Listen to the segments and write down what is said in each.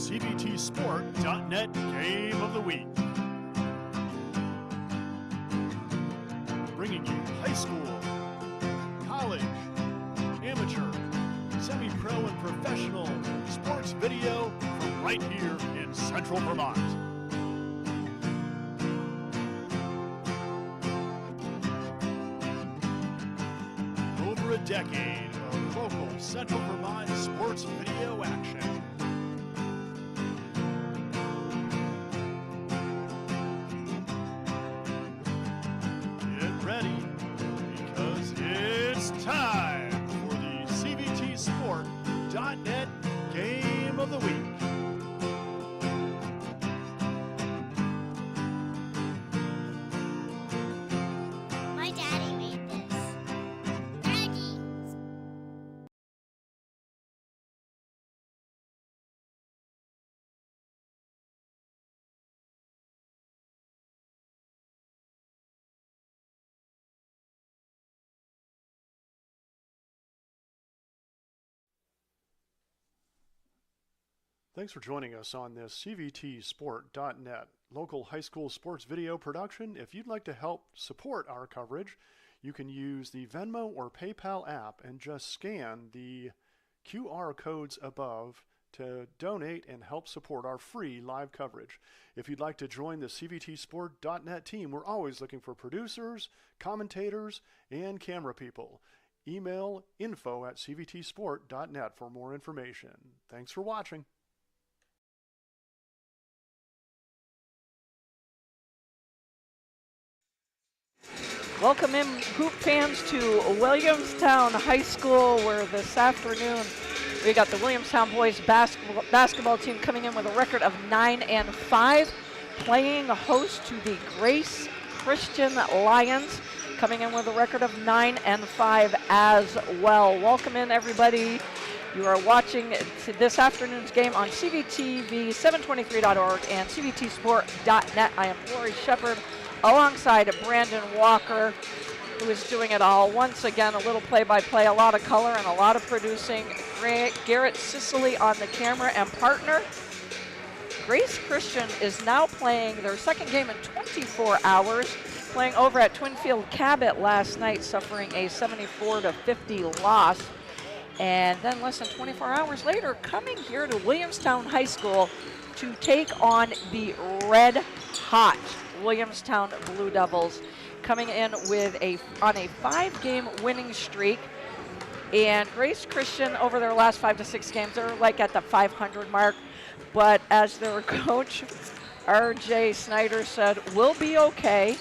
CVTsport.net Game of the Week. Bringing you high school, college, amateur, semi-pro, and professional sports video from right here in Central Vermont. Over a decade of local Central Vermont sports video action. Get ready, because it's time for the CVTsport.net Game of the Week. My daddy made this. Daddy! Thanks for joining us on this CVTsport.net local high school sports video production. If you'd like to help support our coverage, you can use the Venmo or PayPal app and just scan the QR codes above to donate and help support our free live coverage. If you'd like to join the CVTsport.net team, we're always looking for producers, commentators, and camera people. Email info@cvtsport.net for more information. Thanks for watching. Welcome in, hoop fans, to Williamstown High School, where this afternoon we got the Williamstown boys basketball team coming in with a record of 9-5, playing host to the Grace Christian Lions, coming in with a record of 9-5 as well. Welcome in, everybody. You are watching this afternoon's game on CVTV723.org and CVTsport.net. I am Lori Shepard, alongside Brandon Walker, who is doing it all. Once again, a little play-by-play, a lot of color, and a lot of producing. Garrett Sicily on the camera, and partner. Grace Christian is now playing their second game in 24 hours, playing over at Twinfield Cabot last night, suffering a 74-50 loss. And then less than 24 hours later, coming here to Williamstown High School to take on the red-hot Williamstown Blue Devils, coming in with on a 5-game winning streak. And Grace Christian, over their last 5 to 6 games, they're like at the 500 mark. But as their coach, R.J. Snyder, said, we'll be okay.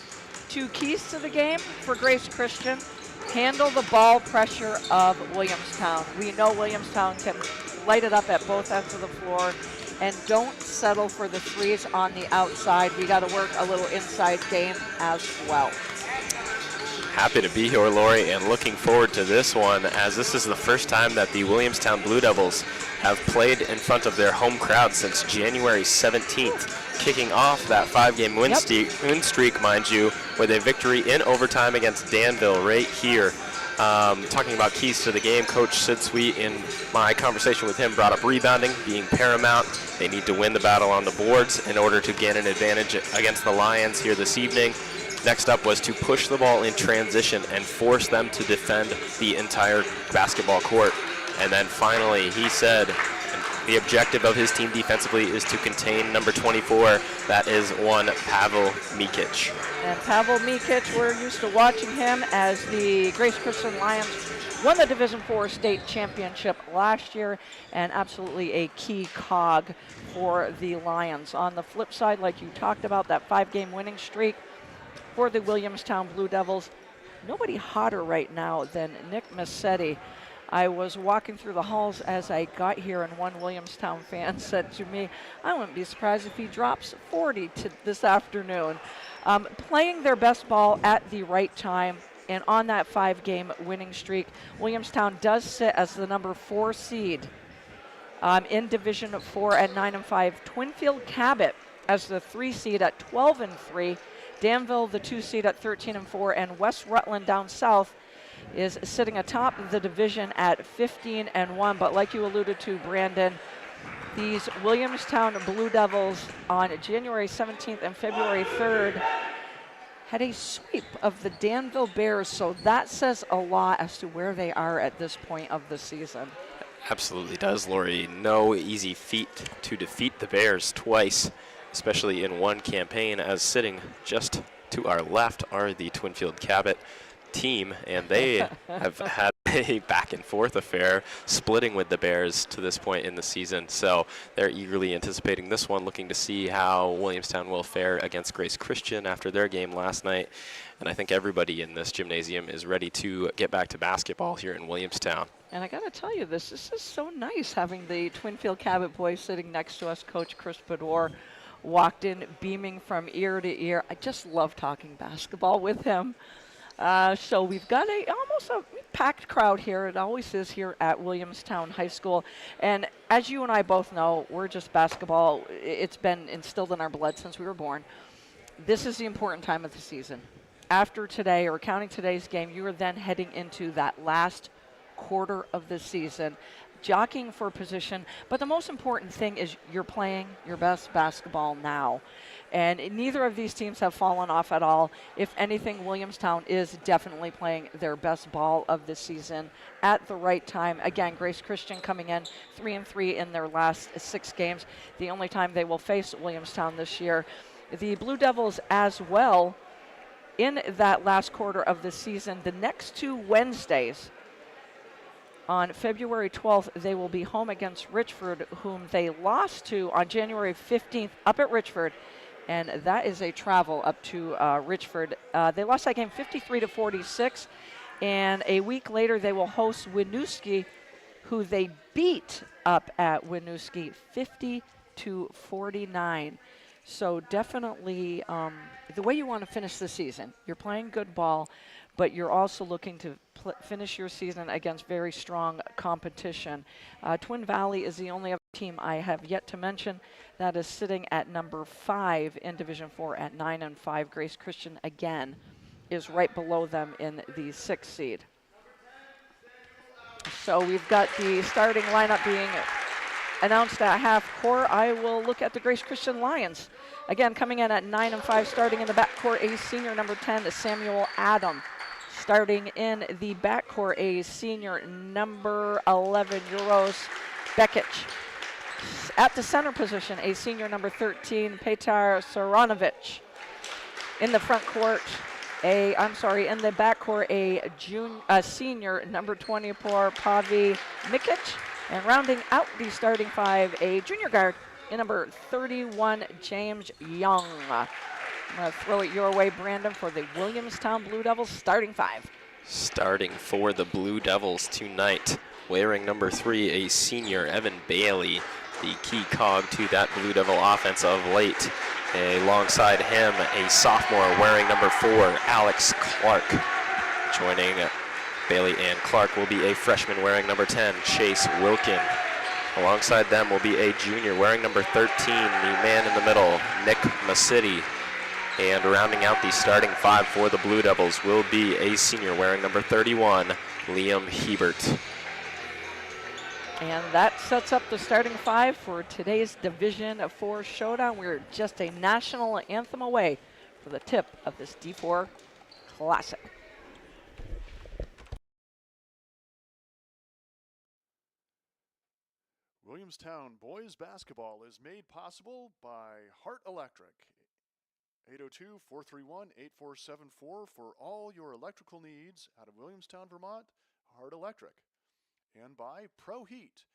2 keys to the game for Grace Christian: handle the ball pressure of Williamstown. We know Williamstown can light it up at both ends of the floor, and don't settle for the threes on the outside. We got to work a little inside game as well. Happy to be here, Lori, and looking forward to this one, as this is the first time that the Williamstown Blue Devils have played in front of their home crowd since January 17th, kicking off that 5-game win streak, mind you, with a victory in overtime against Danville right here. Talking about keys to the game, Coach Sidsweet, in my conversation with him, brought up rebounding being paramount. They need to win the battle on the boards in order to gain an advantage against the Lions here this evening. Next up was to push the ball in transition and force them to defend the entire basketball court. And then finally, he said the objective of his team defensively is to contain number 24. That is one Pavel Mikic. And Pavel Mikic, we're used to watching him as the Grace Christian Lions won the Division IV state championship last year, and absolutely a key cog for the Lions. On the flip side, like you talked about, that 5-game winning streak for the Williamstown Blue Devils, nobody hotter right now than Nick Massetti. I was walking through the halls as I got here, and one Williamstown fan said to me, I wouldn't be surprised if he drops 40 this afternoon. Playing their best ball at the right time, and on that 5-game winning streak, Williamstown does sit as the number 4 seed in Division 4 at 9-5. Twinfield Cabot as the 3 seed at 12-3. Danville, the 2 seed at 13-4, and West Rutland down south is sitting atop the division at 15-1. But like you alluded to, Brandon, These Williamstown Blue Devils on January 17th and February 3rd had a sweep of the Danville Bears, so that says a lot as to where they are at this point of the season. Absolutely does, Lori. No easy feat to defeat the Bears twice, especially in one campaign, as sitting just to our left are the Twinfield Cabot team, and they have had a back and forth affair, splitting with the Bears to this point in the season. So they're eagerly anticipating this one, looking to see how Williamstown will fare against Grace Christian after their game last night. And I think everybody in this gymnasium is ready to get back to basketball here in Williamstown. And I got to tell you, this is so nice having the Twinfield Cabot boys sitting next to us. Coach Chris Bedore walked in beaming from ear to ear. I just love talking basketball with him. So we've got almost a packed crowd here. It always is here at Williamstown High School. And as you and I both know, we're just basketball. It's been instilled in our blood since we were born. This is the important time of the season. After today, or counting today's game, you are then heading into that last quarter of the season, jockeying for position. But the most important thing is you're playing your best basketball now. And neither of these teams have fallen off at all. If anything, Williamstown is definitely playing their best ball of the season at the right time. Again, Grace Christian coming in 3-3 in their last 6 games. The only time they will face Williamstown this year. The Blue Devils as well in that last quarter of the season. The next 2 Wednesdays, on February 12th, they will be home against Richford, whom they lost to on January 15th up at Richford. And that is a travel up to Richford. They lost that game 53-46. And a week later, they will host Winooski, who they beat up at Winooski 50-49. So definitely the way you want to finish the season. You're playing good ball, but you're also looking to finish your season against very strong competition. Twin Valley is the only other team I have yet to mention that is sitting at number 5 in Division 4 at 9-5. Grace Christian, again, is right below them in the 6th seed. So we've got the starting lineup being announced at half court. I will look at the Grace Christian Lions. Again, coming in at 9-5, starting in the backcourt, a senior number 10, Samuel Adam. Starting in the backcourt, a senior number 11, Euros Bekic. At the center position, a senior number 13, Petar Saranovic. In the front court, in the backcourt, a senior number 24, Pavi Mikic. And rounding out the starting 5, a junior guard in number 31, James Young. I'm going to throw it your way, Brandon, for the Williamstown Blue Devils starting 5. Starting for the Blue Devils tonight, wearing number 3, a senior, Evan Bailey, the key cog to that Blue Devil offense of late. Alongside him, a sophomore wearing number 4, Alex Clark. Joining Bailey and Clark will be a freshman wearing number 10, Chase Wilkin. Alongside them will be a junior wearing number 13, the man in the middle, Nick Masidi. And rounding out the starting 5 for the Blue Devils will be a senior wearing number 31, Liam Hebert. And that sets up the starting 5 for today's Division 4 showdown. We're just a national anthem away for the tip of this D4 Classic. Williamstown boys basketball is made possible by Hart Electric. 802-431-8474 for all your electrical needs out of Williamstown, Vermont, Hart Electric. And by Pro Heat,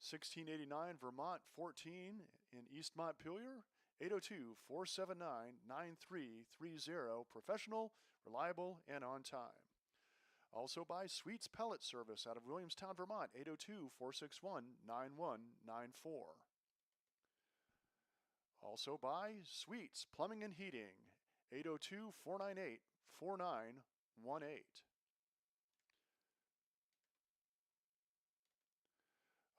1689 Vermont 14 in East Montpelier, 802-479-9330, professional, reliable, and on time. Also by Sweets Pellet Service out of Williamstown, Vermont, 802-461-9194. Also by Sweets Plumbing and Heating, 802-498-4918.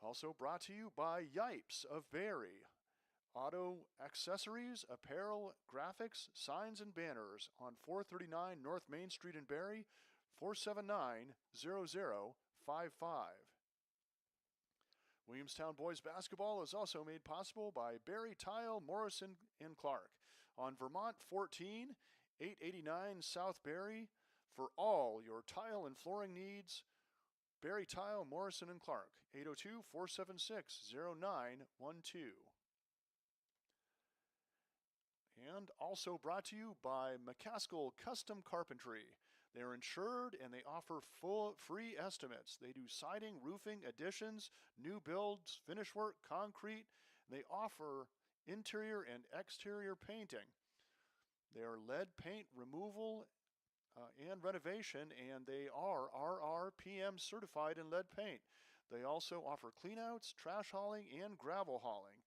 Also brought to you by Yipes of Barry. Auto accessories, apparel, graphics, signs, and banners on 439 North Main Street in Barry, 479-0055. Williamstown boys basketball is also made possible by Barry Tile, Morrison, and Clark on Vermont 14, 889 South Barry. For all your tile and flooring needs, Barry Tile, Morrison, and Clark, 802-476-0912. And also brought to you by McCaskill Custom Carpentry. They are insured and they offer full free estimates. They do siding, roofing, additions, new builds, finish work, concrete. They offer interior and exterior painting. They are lead paint removal and renovation, and they are RRPM certified in lead paint. They also offer cleanouts, trash hauling, and gravel hauling.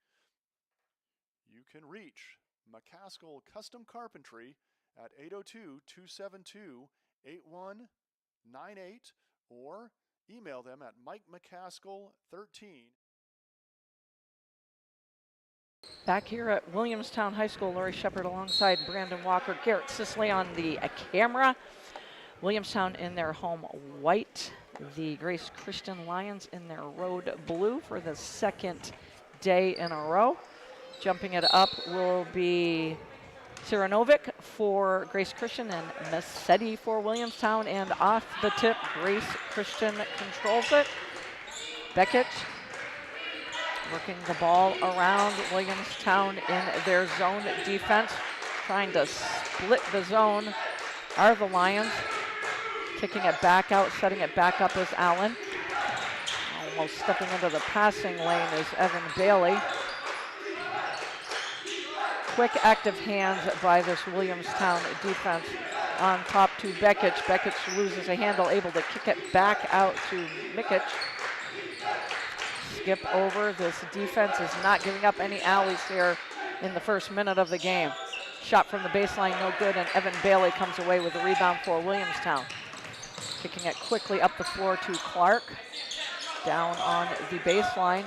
You can reach McCaskill Custom Carpentry at 802-272-8198 or email them at mikemccaskill13. Back here at Williamstown High School, Lori Shepard alongside Brandon Walker, Garrett Sisley on the camera. Williamstown in their home white, the Grace Christian Lions in their road blue for the second day in a row. Jumping it up will be Siranovic for Grace Christian and Massetti for Williamstown, and off the tip, Grace Christian controls it. Beckett working the ball around Williamstown in their zone defense, trying to split the zone are the Lions. Kicking it back out, setting it back up is Allen. Almost stepping into the passing lane is Evan Bailey. Quick active hands by this Williamstown defense on top to Beckett. Beckett loses a handle, able to kick it back out to Mikic. Skip over. This defense is not giving up any alleys here in the first minute of the game. Shot from the baseline, no good, and Evan Bailey comes away with the rebound for Williamstown. Kicking it quickly up the floor to Clark. Down on the baseline.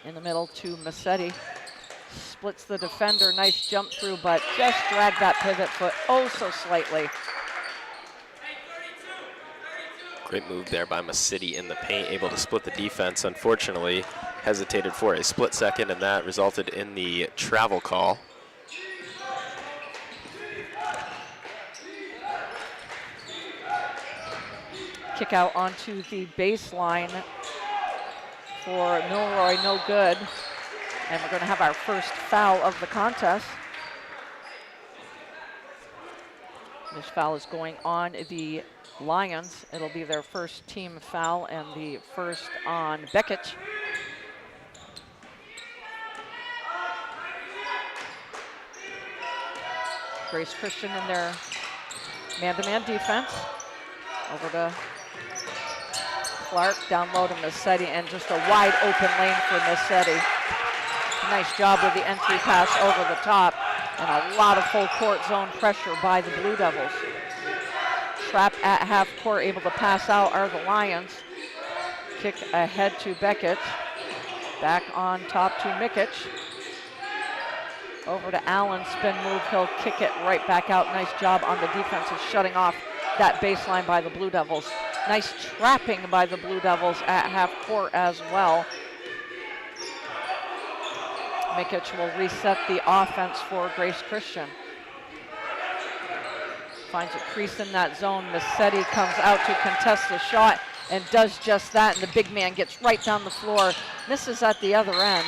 In the middle to Massetti. Splits the defender, nice jump through, but just dragged that pivot foot oh so slightly. Great move there by Massetti in the paint, able to split the defense. Unfortunately, hesitated for a split second, and that resulted in the travel call. Kick out onto the baseline for Milroy, no good. And we're going to have our first foul of the contest. This foul is going on the Lions. It'll be their first team foul and the first on Beckett. Grace Christian in their man-to-man defense. Over to Clark, down low to Massetti, and just a wide open lane for Massetti. Nice job with the entry pass over the top, and a lot of full court zone pressure by the Blue Devils. Trap at half court, able to pass out are the Lions. Kick ahead to Beckett. Back on top to Mikic. Over to Allen, spin move, he'll kick it right back out. Nice job on the defense of shutting off that baseline by the Blue Devils. Nice trapping by the Blue Devils at half court as well. Mikic will reset the offense for Grace Christian. Finds a crease in that zone. Massetti comes out to contest the shot and does just that, and the big man gets right down the floor, misses at the other end.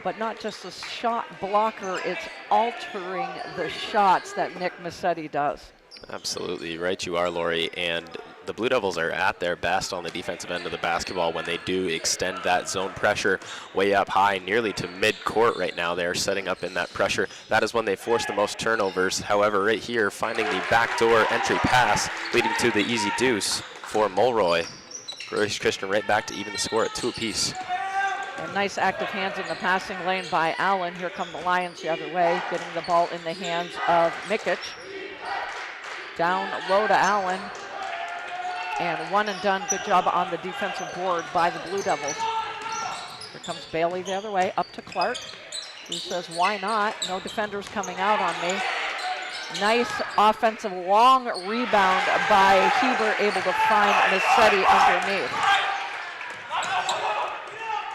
But not just a shot blocker, it's altering the shots that Nick Massetti does. Absolutely right you are, Lori, and the Blue Devils are at their best on the defensive end of the basketball when they do extend that zone pressure way up high, nearly to mid-court right now. They're setting up in that pressure. That is when they force the most turnovers. However, right here, finding the backdoor entry pass, leading to the easy deuce for Mulroy. Grace Christian right back to even the score at 2 apiece. And nice active hands in the passing lane by Allen. Here come the Lions the other way, getting the ball in the hands of Mikic. Down low to Allen. And one and done. Good job on the defensive board by the Blue Devils. Here comes Bailey the other way, up to Clark, who says, why not? No defenders coming out on me. Nice offensive long rebound by Hebert, able to find Massetti underneath.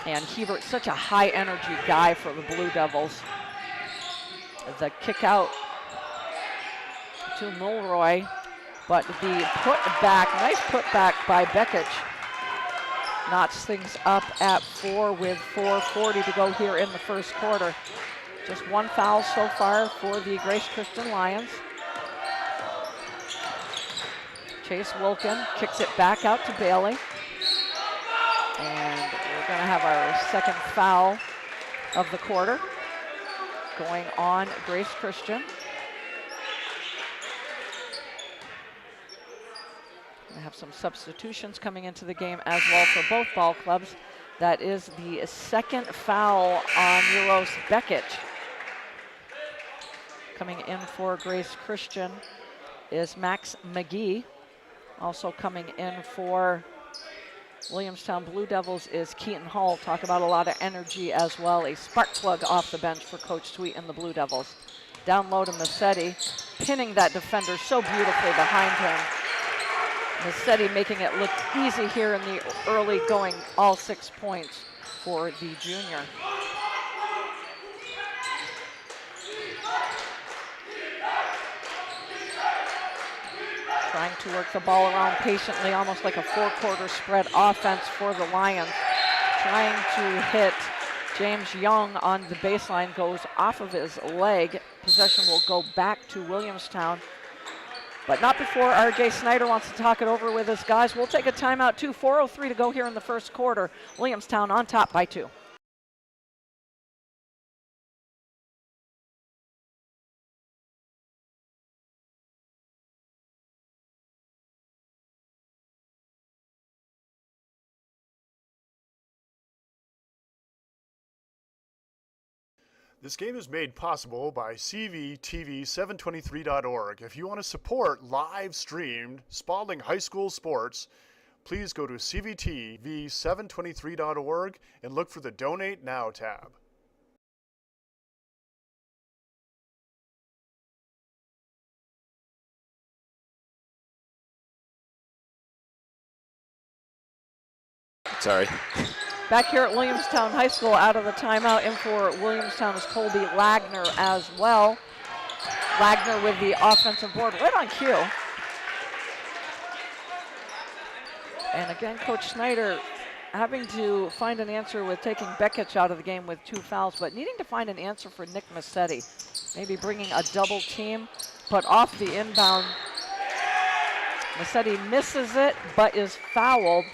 And Hebert, such a high energy guy for the Blue Devils. The kick out to Mulroy, but the putback, nice putback by Bekic, knots things up at 4 with 4:40 to go here in the first quarter. Just one foul so far for the Grace Christian Lions. Chase Wilkin kicks it back out to Bailey. And we're going to have our second foul of the quarter going on Grace Christian. We have some substitutions coming into the game as well for both ball clubs. That is the second foul on Euros Bekic. Coming in for Grace Christian is Max McGee. Also coming in for Williamstown Blue Devils is Keaton Hall. Talk about a lot of energy as well. A spark plug off the bench for Coach Sweet and the Blue Devils. Down low to Massetti, pinning that defender so beautifully behind him. Massetti making it look easy here in the early going, all 6 points for the junior. Trying to work the ball around patiently, almost like a four-quarter spread offense for the Lions. Trying to hit James Young on the baseline, goes off of his leg. Possession will go back to Williamstown, but not before RJ Snyder wants to talk it over with his guys. We'll take a timeout too. 4:03 to go here in the first quarter. Williamstown on top by 2. This game is made possible by CVTV723.org. If you want to support live-streamed Spalding High School sports, please go to CVTV723.org and look for the Donate Now tab. Sorry. Back here at Williamstown High School, out of the timeout, in for Williamstown is Colby Lagner as well. Lagner with the offensive board right on cue. And again, Coach Snyder having to find an answer with taking Bekic out of the game with 2 fouls, but needing to find an answer for Nick Massetti. Maybe bringing a double team, but off the inbound. Massetti misses it, but is fouled.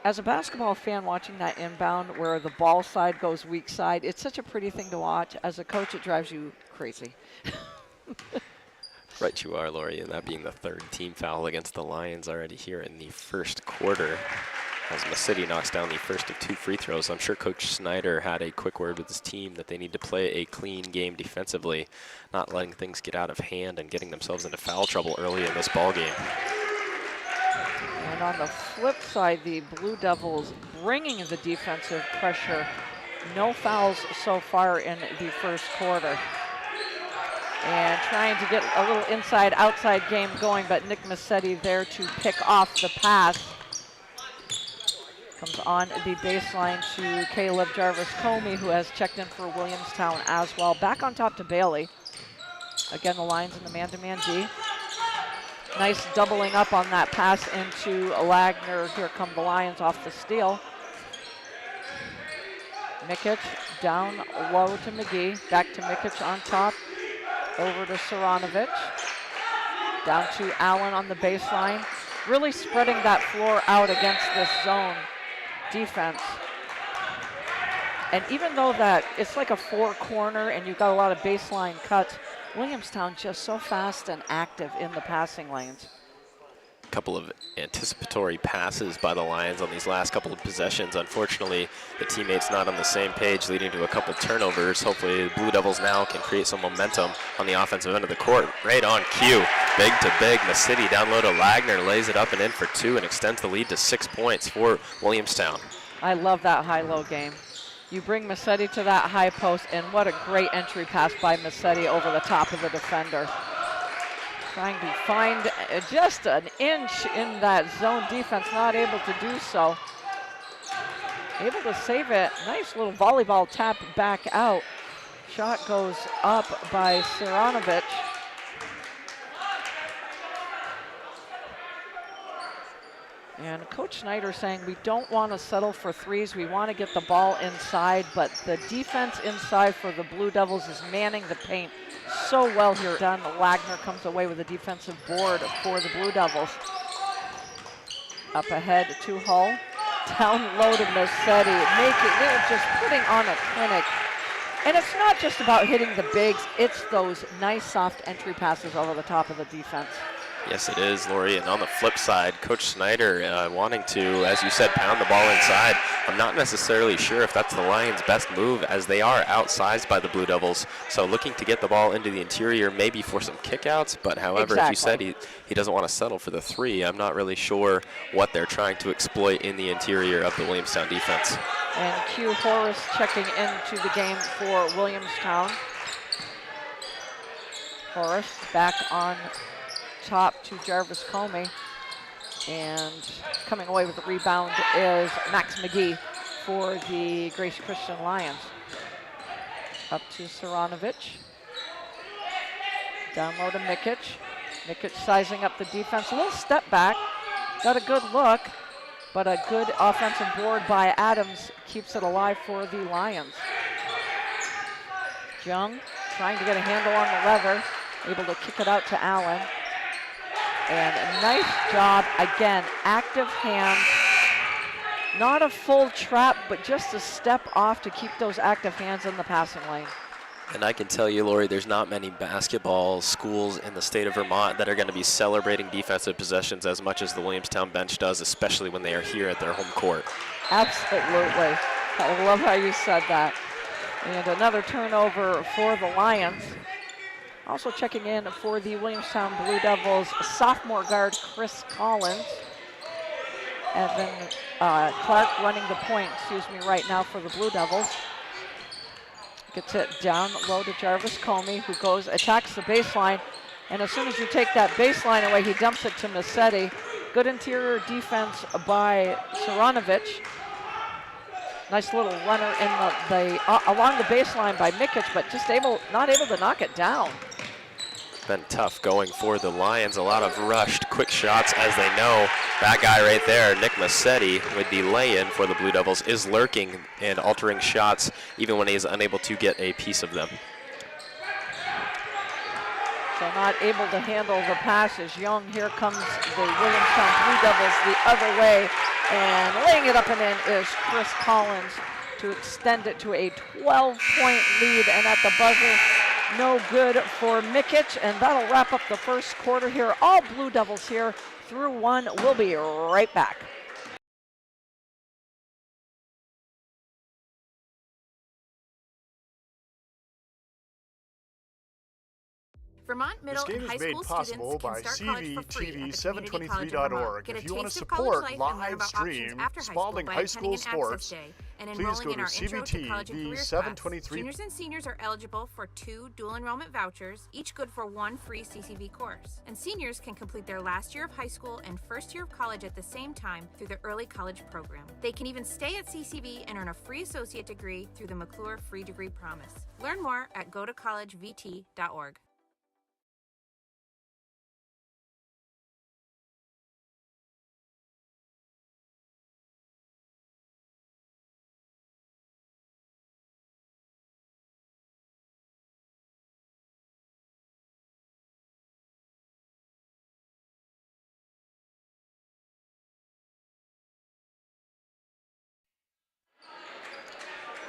As a basketball fan watching that inbound where the ball side goes weak side, it's such a pretty thing to watch. As a coach, it drives you crazy. Right you are, Lori, and that being the 3rd team foul against the Lions already here in the first quarter. As Massetti knocks down the first of 2 free throws, I'm sure Coach Snyder had a quick word with his team that they need to play a clean game defensively, not letting things get out of hand and getting themselves into foul trouble early in this ball game. And on the flip side, the Blue Devils bringing the defensive pressure. No fouls so far in the first quarter. And trying to get a little inside-outside game going, but Nick Massetti there to pick off the pass. Comes on the baseline to Caleb Jarvis-Comey, who has checked in for Williamstown as well. Back on top to Bailey. Again, the Lions in the man-to-man D. Nice doubling up on that pass into Lagner. Here come the Lions off the steal. Mikic down low to McGee. Back to Mikic on top. Over to Saranovic. Down to Allen on the baseline. Really spreading that floor out against this zone defense. And even though that it's like a 4-corner and you've got a lot of baseline cuts, Williamstown just so fast and active in the passing lanes. A couple of anticipatory passes by the Lions on these last couple of possessions. Unfortunately, the teammates not on the same page, leading to a couple turnovers. Hopefully, the Blue Devils now can create some momentum on the offensive end of the court. Right on cue, big to big. Massetti down low to Lagner, lays it up and in for 2 and extends the lead to 6 points for Williamstown. I love that high-low game. You bring Massetti to that high post, and what a great entry pass by Massetti over the top of the defender. Trying to find just an inch in that zone defense, not able to do so. Able to save it. Nice little volleyball tap back out. Shot goes up by Saranovic. And Coach Snyder saying we don't want to settle for threes. We want to get the ball inside, but the defense inside for the Blue Devils is manning the paint so well here. Done. Wagner comes away with a defensive board for the Blue Devils. Up ahead to Hull. Down low to Massetti. They're just putting on a clinic. And it's not just about hitting the bigs, it's those nice soft entry passes over the top of the defense. Yes, it is, Lori. And on the flip side, Coach Snyder wanting to, as you said, pound the ball inside. I'm not necessarily sure if that's the Lions' best move, as they are outsized by the Blue Devils. So looking to get the ball into the interior, maybe for some kickouts. But however, Exactly. as you said, he doesn't want to settle for the three. I'm not really sure what they're trying to exploit in the interior of the Williamstown defense. And Q Horace checking into the game for Williamstown. Horace back on top to Jarvis Comey, and coming away with the rebound is Max McGee for the Grace Christian Lions. Up to Saranovic. Down low to Mikic. Mikic sizing up the defense. A little step back. Got a good look, but a good offensive board by Adams keeps it alive for the Lions. Jung trying to get a handle on the leather. Able to kick it out to Allen. And a nice job, again, active hands. Not a full trap, but just a step off to keep those active hands in the passing lane. And I can tell you, Lori, there's not many basketball schools in the state of Vermont that are going to be celebrating defensive possessions as much as the Williamstown bench does, especially when they are here at their home court. Absolutely. I love how you said that. And another turnover for the Lions. Also checking in for the Williamstown Blue Devils, sophomore guard Chris Collins. And then Clark running the point, right now for the Blue Devils. Gets it down low to Jarvis Comey, who attacks the baseline. And as soon as you take that baseline away, he dumps it to Massetti. Good interior defense by Saranovic. Nice little runner in along the baseline by Mikic, but just not able to knock it down. Been tough going for the Lions. A lot of rushed, quick shots, as they know. That guy right there, Nick Massetti, with the lay-in for the Blue Devils, is lurking and altering shots even when he is unable to get a piece of them. So not able to handle the passes. Young, here comes the Williamstown Blue Devils the other way, and laying it up and in is Chris Collins to extend it to a 12-point lead, and at the buzzer, no good for Mikic, and that'll wrap up the first quarter here. All Blue Devils here through one. We'll be right back. Vermont middle This game and high is made school possible students by can start college for free at the Community College of Vermont. CVTV723.org. Get a If you want to taste of college support life and learn live about stream options after Spalding by High School attending an sports, Access Day and please enrolling go in to our Intro to College and Careers class. CVTV723. Juniors and seniors are eligible for 2 dual enrollment vouchers, each good for 1 free CCV course. And seniors can complete their last year of high school and first year of college at the same time through the early college program. They can even stay at CCV and earn a free associate degree through the McClure Free Degree Promise. Learn more at gotocollegevt.org.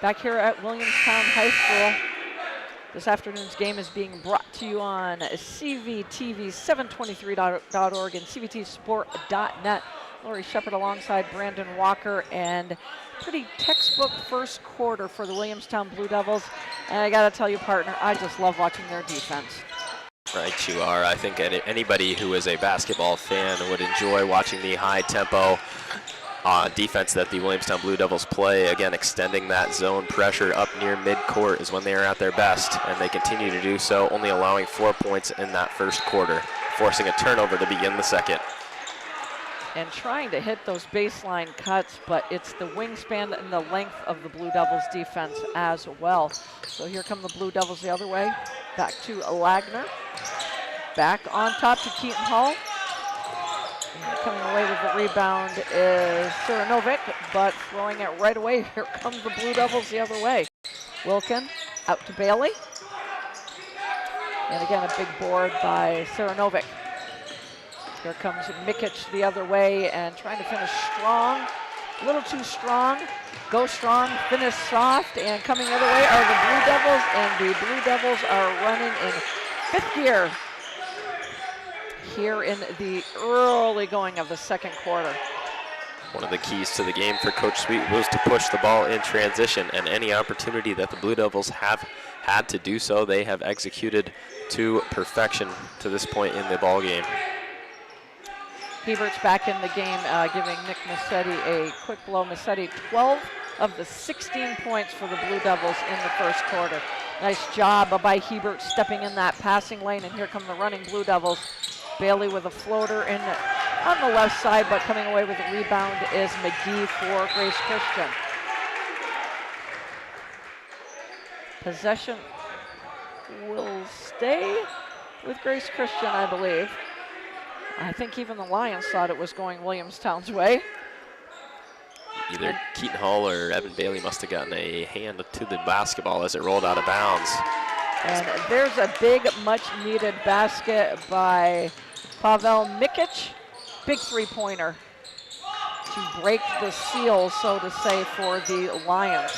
Back here at Williamstown High School, this afternoon's game is being brought to you on CVTV723.org and CVTsport.net. Lori Shepard alongside Brandon Walker, and pretty textbook first quarter for the Williamstown Blue Devils. And I gotta tell you, partner, I just love watching their defense. Right, you are. I think anybody who is a basketball fan would enjoy watching the high tempo defense that the Williamstown Blue Devils play. Again, extending that zone pressure up near midcourt is when they are at their best, and they continue to do so, only allowing 4 points in that first quarter, forcing a turnover to begin the second. And trying to hit those baseline cuts, but it's the wingspan and the length of the Blue Devils defense as well. So here come the Blue Devils the other way. Back to Lagner. Back on top to Keaton Hall. And coming away with the rebound is Saranovic, but throwing it right away. Here comes the Blue Devils the other way. Wilkin out to Bailey. And again, a big board by Saranovic. Here comes Mikic the other way and trying to finish strong. A little too strong. Go strong, finish soft, and coming the other way are the Blue Devils, and the Blue Devils are running in 5th gear here in the early going of the second quarter. One of the keys to the game for Coach Sweet was to push the ball in transition, and any opportunity that the Blue Devils have had to do so, they have executed to perfection to this point in the ball game. Hebert's back in the game, giving Nick Massetti a quick blow. Massetti 12 of the 16 points for the Blue Devils in the first quarter. Nice job by Hebert stepping in that passing lane, and here come the running Blue Devils. Bailey with a floater in on the left side, but coming away with the rebound is McGee for Grace Christian. Possession will stay with Grace Christian, I believe. I think even the Lions thought it was going Williamstown's way. Either Keaton Hall or Evan Bailey must have gotten a hand to the basketball as it rolled out of bounds. And there's a big, much-needed basket by Pavel Mikic. Big three-pointer to break the seal, so to say, for the Lions.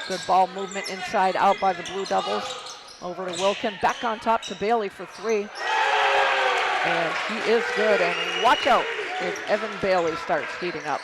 Good ball movement inside out by the Blue Devils. Over to Wilkin, back on top to Bailey for three. And he is good, and watch out if Evan Bailey starts heating up.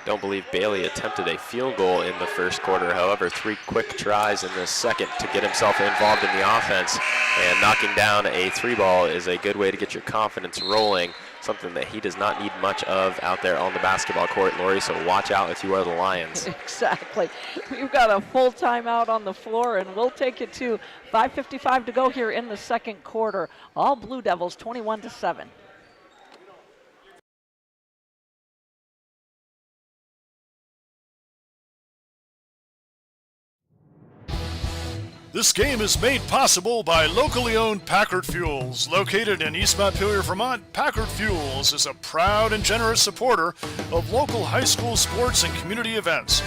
Don't believe Bailey attempted a field goal in the first quarter. However, 3 quick tries in the second to get himself involved in the offense. And knocking down a 3-ball is a good way to get your confidence rolling, something that he does not need much of out there on the basketball court, Lori, so watch out if you are the Lions. Exactly. We've got a full timeout on the floor, and we'll take it to 5:55 to go here in the second quarter. All Blue Devils 21-7. This game is made possible by locally owned Packard Fuels. Located in East Montpelier, Vermont, Packard Fuels is a proud and generous supporter of local high school sports and community events.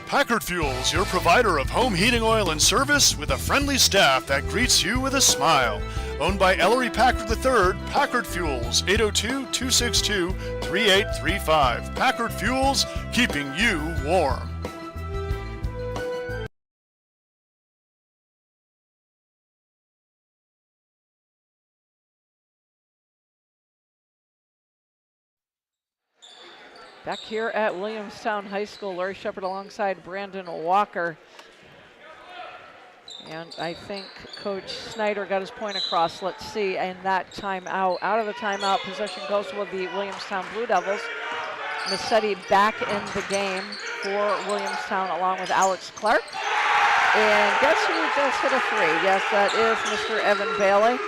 Packard Fuels, your provider of home heating oil and service with a friendly staff that greets you with a smile. Owned by Ellery Packard III, Packard Fuels, 802-262-3835. Packard Fuels, keeping you warm. Back here at Williamstown High School, Larry Shepard alongside Brandon Walker. And I think Coach Snyder got his point across. Let's see, and that timeout, out of the timeout, possession goes with the Williamstown Blue Devils. Massetti back in the game for Williamstown along with Alex Clark. And guess who just hit a three? Yes, that is Mr. Evan Bailey.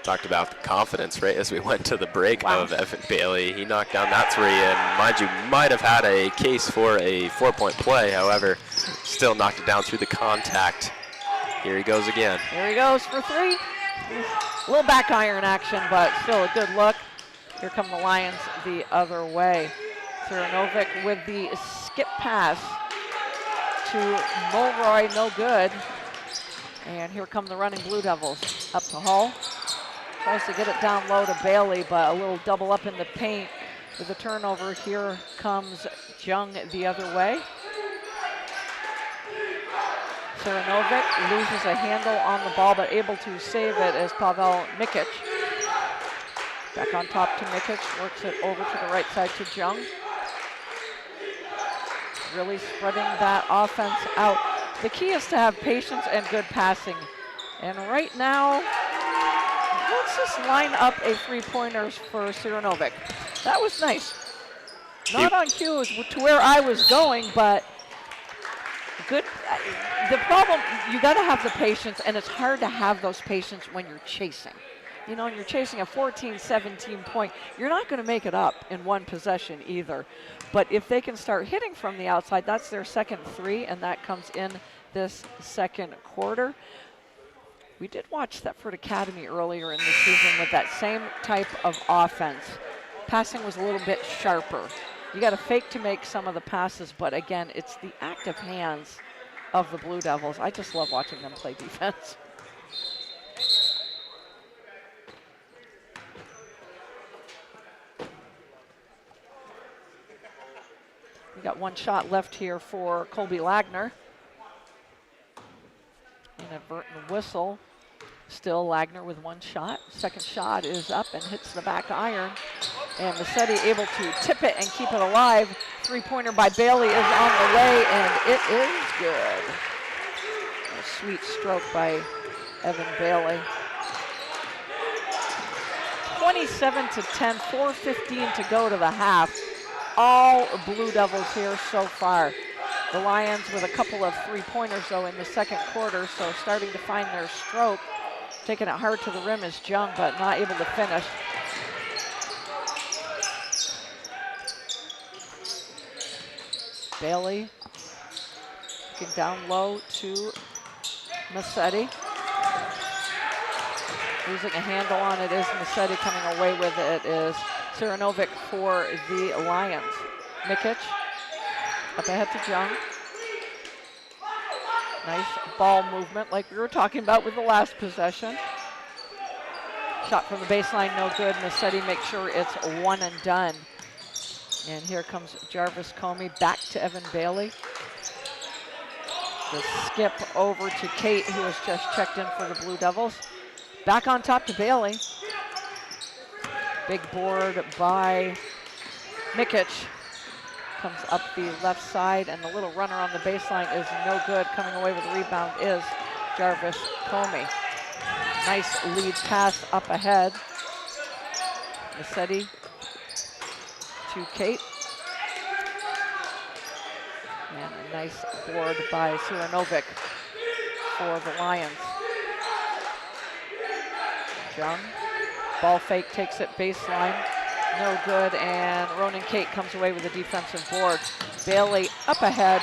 Talked about the confidence, right, as we went to the break of Evan Bailey. He knocked down that three, and mind you, might have had a case for a 4-point play. However, still knocked it down through the contact. Here he goes again. Here he goes for three. A little back iron action, but still a good look. Here come the Lions the other way. Saranovic with the skip pass to Mulroy, no good. And here come the running Blue Devils. Up to Hall. Tries to get it down low to Bailey, but a little double up in the paint with a turnover. Here comes Jung the other way. Saranovic loses a handle on the ball, but able to save it as Pavel Mikic. Back on top to Mikic, works it over to the right side to Jung. Really spreading that offense out. The key is to have patience and good passing. And right now, let's just line up a three-pointers for Saranovic. That was nice. Not on cue is to where I was going, but good. The problem, you got to have the patience, and it's hard to have those patience when you're chasing. You know, and you're chasing a 14, 17 point. You're not going to make it up in one possession either. But if they can start hitting from the outside, that's their second 3, and that comes in this second quarter. We did watch Thetford Academy earlier in the season with that same type of offense. Passing was a little bit sharper. You got to fake to make some of the passes, but again, it's the active hands of the Blue Devils. I just love watching them play defense. We got one shot left here for Colby Lagner. Inadvertent whistle. Still Lagner with one shot. Second shot is up and hits the back iron. And Massetti able to tip it and keep it alive. Three-pointer by Bailey is on the way, and it is good. A sweet stroke by Evan Bailey. 27-10, 4:15 to go to the half. All Blue Devils here so far. The Lions with a couple of three-pointers, though, in the second quarter, so starting to find their stroke. Taking it hard to the rim is Jung, but not able to finish. Bailey looking down low to Massetti. Losing a handle on it is Massetti. Coming away with it is Siranovic for the Lions. Mikic up ahead to Jung. Nice ball movement like we were talking about with the last possession. Shot from the baseline, no good. Massetti makes sure it's one and done. And here comes Jarvis Comey back to Evan Bailey. The skip over to Kate, who has just checked in for the Blue Devils. Back on top to Bailey. Big board by Mikic. Comes up the left side, and the little runner on the baseline is no good. Coming away with the rebound is Jarvis Comey. Nice lead pass up ahead. Massetti to Kate. And a nice board by Siranovic for the Lions. Jung, ball fake, takes it baseline. No good, and Ronan Kate comes away with a defensive board. Bailey up ahead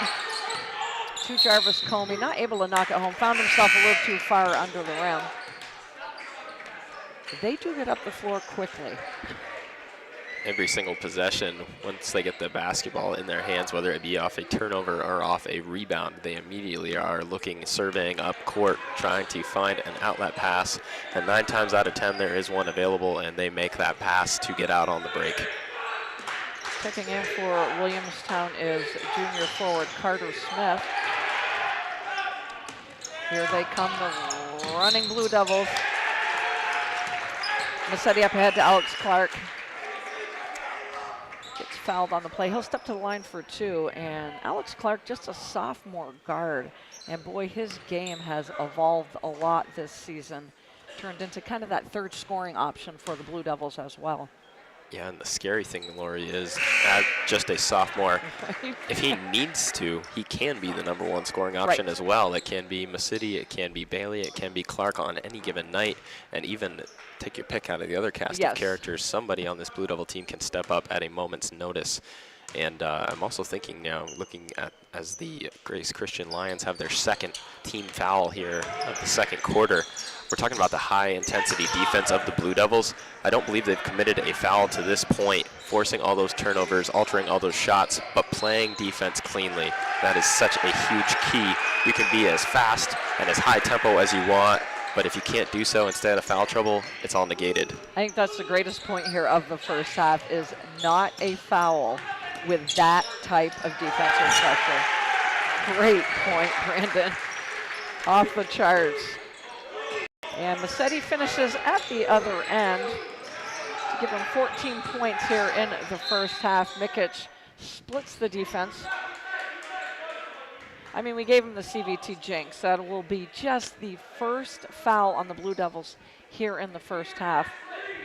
to Jarvis Comey, not able to knock it home. Found himself a little too far under the rim. They do get up the floor quickly. Every single possession, once they get the basketball in their hands, whether it be off a turnover or off a rebound, they immediately are looking, surveying up court, trying to find an outlet pass. And 9 times out of 10, there is one available, and they make that pass to get out on the break. Checking in for Williamstown is junior forward Carter Smith. Here they come, the running Blue Devils. Massetti up ahead to Alex Clark. Gets fouled on the play. He'll step to the line for 2, and Alex Clark, just a sophomore guard, and boy, his game has evolved a lot this season. Turned into kind of that third scoring option for the Blue Devils as well. Yeah, and the scary thing, Lori, is as just a sophomore, if he needs to, he can be the #1 scoring option as well. It can be Massetti, it can be Bailey, it can be Clark on any given night, and even take your pick out of the other cast of characters. Somebody on this Blue Devil team can step up at a moment's notice. And I'm also thinking now, looking at as the Grace Christian Lions have their second team foul here of the second quarter. We're talking about the high-intensity defense of the Blue Devils. I don't believe they've committed a foul to this point, forcing all those turnovers, altering all those shots, but playing defense cleanly. That is such a huge key. You can be as fast and as high tempo as you want, but if you can't do so and stay out of foul trouble, it's all negated. I think that's the greatest point here of the first half, is not a foul with that type of defensive pressure. Great point, Brandon. Off the charts. And Massetti finishes at the other end to give him 14 points here in the first half. Mikic splits the defense. I mean, we gave him the CVT jinx. That will be just the first foul on the Blue Devils here in the first half.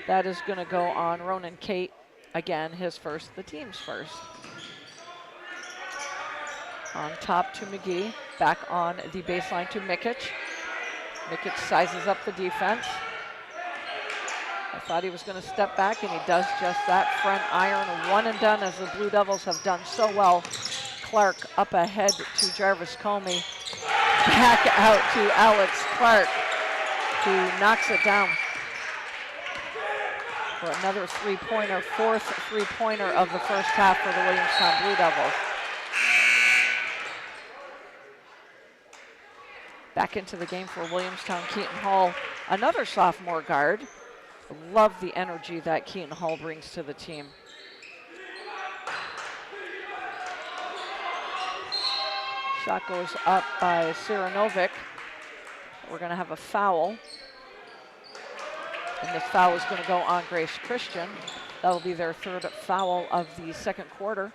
That is going to go on Ronan Kate Again, his first, the team's first. On top to McGee, back on the baseline to Mikic. Mikic sizes up the defense. I thought he was going to step back, and he does just that. Front iron, one and done, as the Blue Devils have done so well. Clark up ahead to Jarvis Comey. Back out to Alex Clark, who knocks it down for another three-pointer, fourth three-pointer of the first half for the Williamstown Blue Devils. Back into the game for Williamstown, Keaton Hall, another sophomore guard. Love the energy that Keaton Hall brings to the team. Shot goes up by Siranovic. We're going to have a foul. And this foul is going to go on Grace Christian. That'll be their third foul of the second quarter.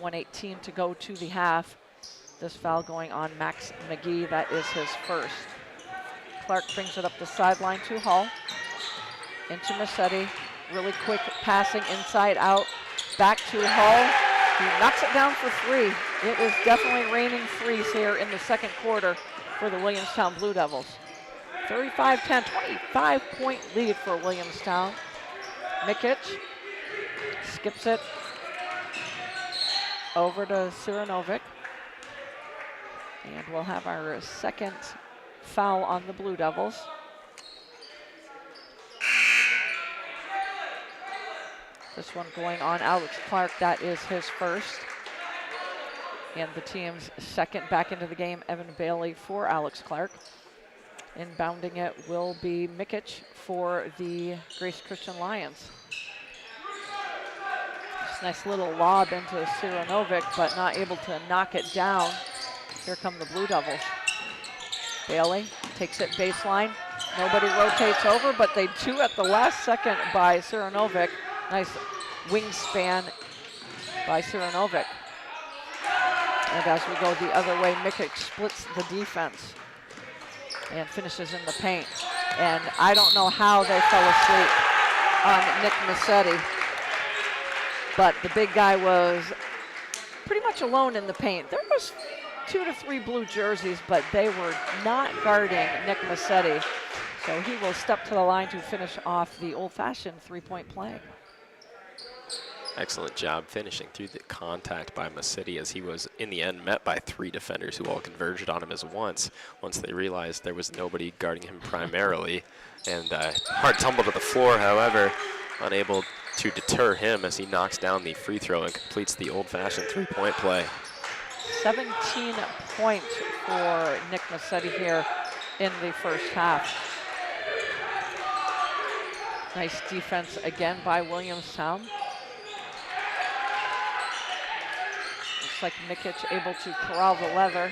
1:18 to go to the half. This foul going on Max McGee. That is his first. Clark brings it up the sideline to Hall. Into Massetti. Really quick passing inside out. Back to Hall. He knocks it down for three. It is definitely raining threes here in the second quarter for the Williamstown Blue Devils. 35-10, 25-point lead for Williamstown. Mikic skips it over to Siranovic. And we'll have our second foul on the Blue Devils. This one going on Alex Clark. That is his first. And the team's second back into the game, Evan Bailey for Alex Clark. Inbounding it will be Mikic for the Grace Christian Lions. Just nice little lob into Siranovic, but not able to knock it down. Here come the Blue Devils. Bailey takes it baseline. Nobody rotates over, but they do at the last second by Siranovic. Nice wingspan by Siranovic. And as we go the other way, Mikic splits the defense and finishes in the paint. And I don't know how they fell asleep on Nick Massetti, but the big guy was pretty much alone in the paint. There was 2 to 3 blue jerseys, but they were not guarding Nick Massetti. So he will step to the line to finish off the old-fashioned three-point play. Excellent job finishing through the contact by Massetti, as he was in the end met by 3 defenders who all converged on him as once they realized there was nobody guarding him primarily. And hard tumble to the floor, however, unable to deter him as he knocks down the free throw and completes the old-fashioned three-point play. 17 points for Nick Massetti here in the first half. Nice defense again by Williamstown. Looks like Mikic able to corral the leather.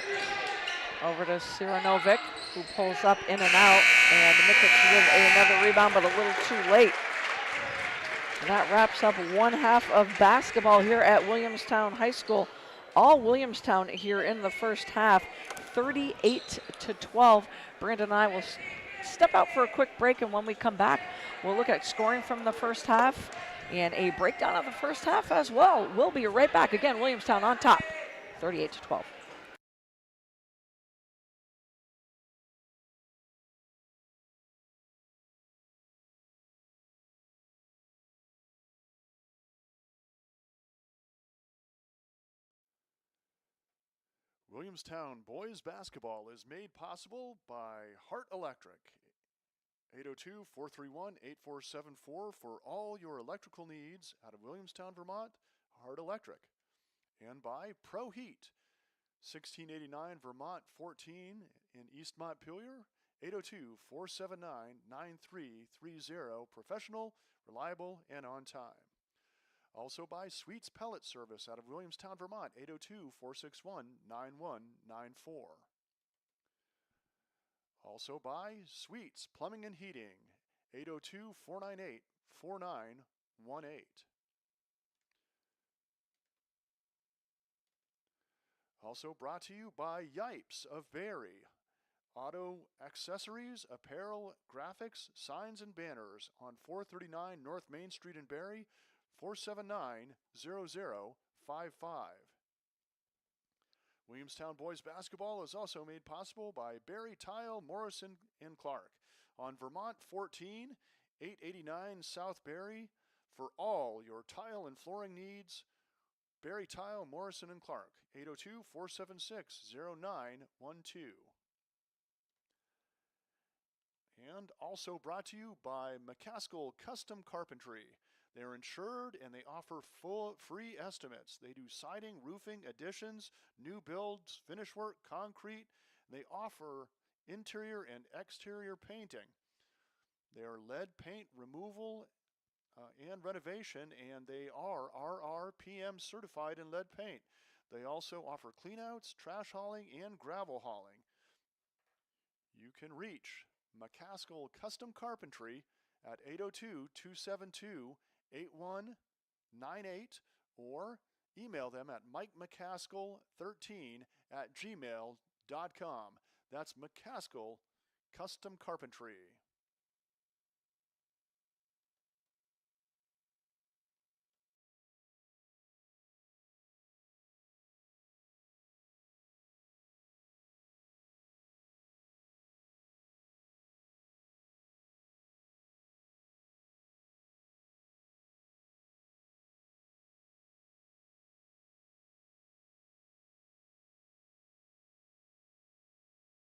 Over to Siranovic, who pulls up in and out, and Mikic with another rebound, but a little too late. And that wraps up one half of basketball here at Williamstown High School. All Williamstown here in the first half, 38-12. Brandon and I will step out for a quick break, and when we come back, we'll look at scoring from the first half and a breakdown of the first half as well. We'll be right back. Again, Williamstown on top, 38-12. Williamstown boys basketball is made possible by Hart Electric. 802-431-8474 for all your electrical needs out of Williamstown, Vermont. Hart Electric. And by Pro Heat. 1689 Vermont 14 in East Montpelier. 802-479-9330. Professional, reliable, and on time. Also by Sweets Pellet Service out of Williamstown, Vermont, 802-461-9194. Also by Sweets Plumbing and Heating, 802-498-4918. Also brought to you by Yipes of Barry, auto accessories, apparel, graphics, signs, and banners on 439 North Main Street in Barry, 479-0055. Williamstown boys basketball is also made possible by Barry Tile, Morrison, and Clark on Vermont 14, 889 South Barry. For all your tile and flooring needs, Barry Tile, Morrison, and Clark, 802-476-0912. And also brought to you by McCaskill Custom Carpentry. They're insured and they offer full free estimates. They do siding, roofing, additions, new builds, finish work, concrete. They offer interior and exterior painting. They are lead paint removal and renovation, and they are RRPM certified in lead paint. They also offer cleanouts, trash hauling, and gravel hauling. You can reach McCaskill Custom Carpentry at 802-272-8198 or email them at mikemccaskill13@gmail.com. That's McCaskill Custom Carpentry.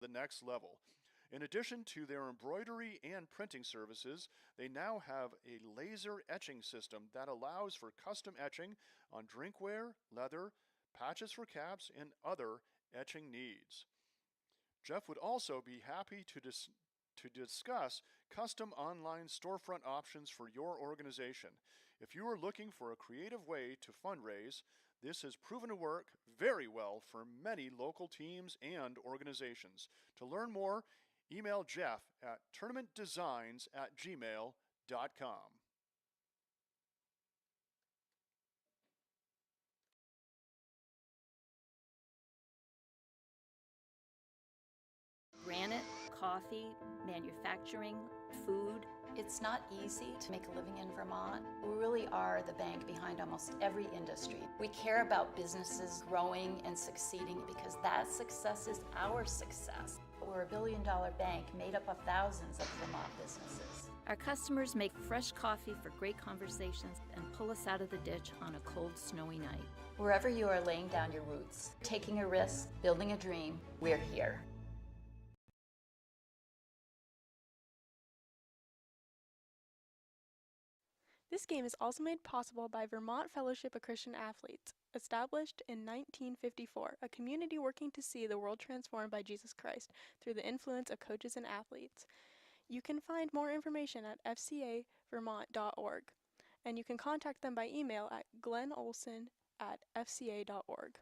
The next level. In addition to their embroidery and printing services, they now have a laser etching system that allows for custom etching on drinkware, leather, patches for caps, and other etching needs. Jeff would also be happy to discuss custom online storefront options for your organization. If you are looking for a creative way to fundraise, this has proven to work very well for many local teams and organizations. To learn more, email Jeff at tournamentdesigns@gmail.com. Granite, coffee, manufacturing, food. It's not easy to make a living in Vermont. We really are the bank behind almost every industry. We care about businesses growing and succeeding because that success is our success. We're a billion-dollar bank made up of thousands of Vermont businesses. Our customers make fresh coffee for great conversations and pull us out of the ditch on a cold, snowy night. Wherever you are laying down your roots, taking a risk, building a dream, we're here. This game is also made possible by Vermont Fellowship of Christian Athletes, established in 1954, a community working to see the world transformed by Jesus Christ through the influence of coaches and athletes. You can find more information at fcavermont.org, and you can contact them by email at glennolson@fca.org.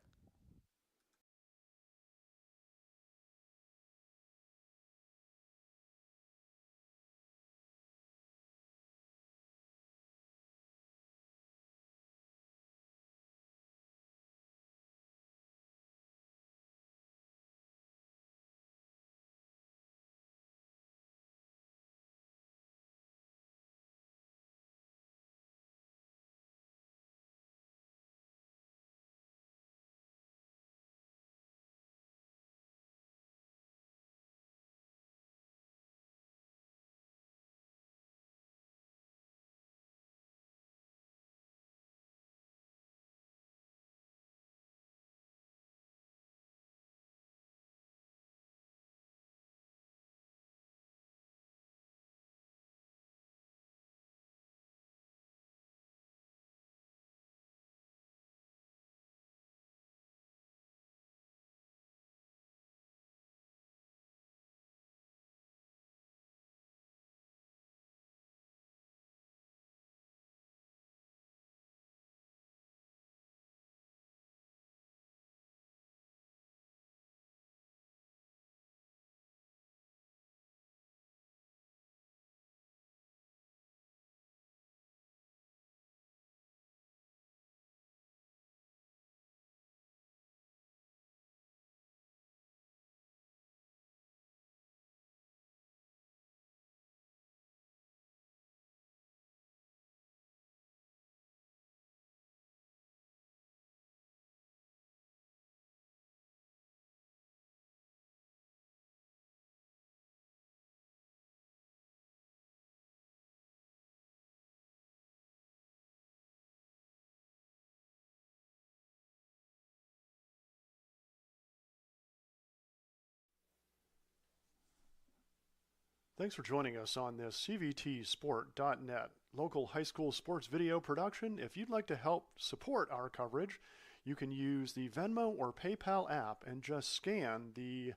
Thanks for joining us on this CVTsport.net local high school sports video production. If you'd like to help support our coverage, you can use the Venmo or PayPal app and just scan the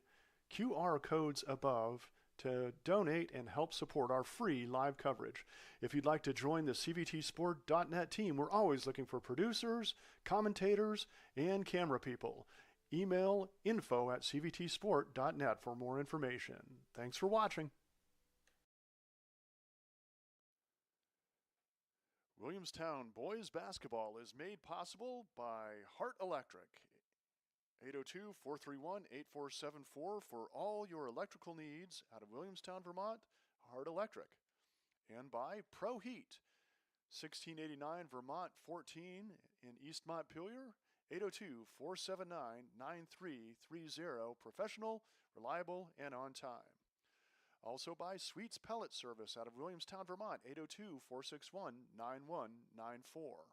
QR codes above to donate and help support our free live coverage. If you'd like to join the CVTsport.net team, we're always looking for producers, commentators, and camera people. Email info@cvtsport.net for more information. Thanks for watching. Williamstown boys basketball is made possible by Hart Electric. 802-431-8474 for all your electrical needs out of Williamstown, Vermont, Hart Electric. And by Pro Heat, 1689 Vermont 14 in East Montpelier, 802-479-9330, professional, reliable, and on time. Also by Sweets Pellet Service out of Williamstown, Vermont, 802-461-9194.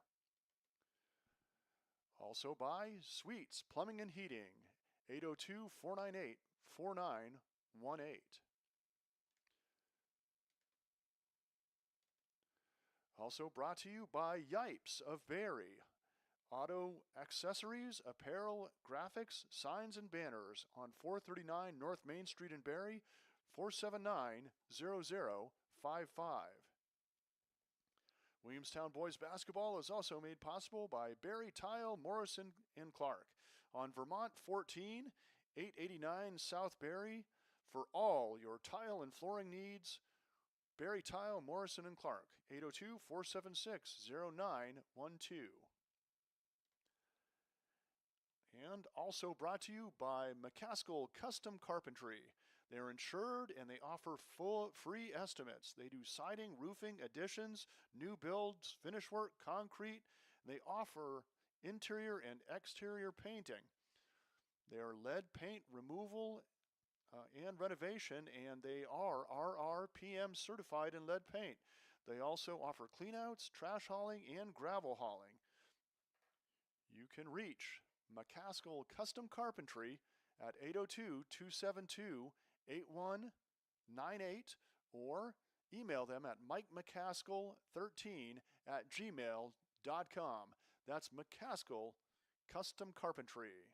Also by Sweets Plumbing and Heating, 802-498-4918. Also brought to you by Yipes of Barry. Auto accessories, apparel, graphics, signs, and banners on 439 North Main Street in Barry, 479-0055. Williamstown boys basketball is also made possible by Barry Tile, Morrison, and Clark on Vermont 14, 889 South Barry. For all your tile and flooring needs, Barry Tile, Morrison, and Clark, 802-476-0912. And also brought to you by McCaskill Custom Carpentry. They're insured and they offer full free estimates. They do siding, roofing, additions, new builds, finish work, concrete. They offer interior and exterior painting. They are lead paint removal and renovation, and they are RRPM certified in lead paint. They also offer cleanouts, trash hauling, and gravel hauling. You can reach McCaskill Custom Carpentry at 802-272-8198 or email them at mikemccaskill13@gmail.com. That's McCaskill Custom Carpentry.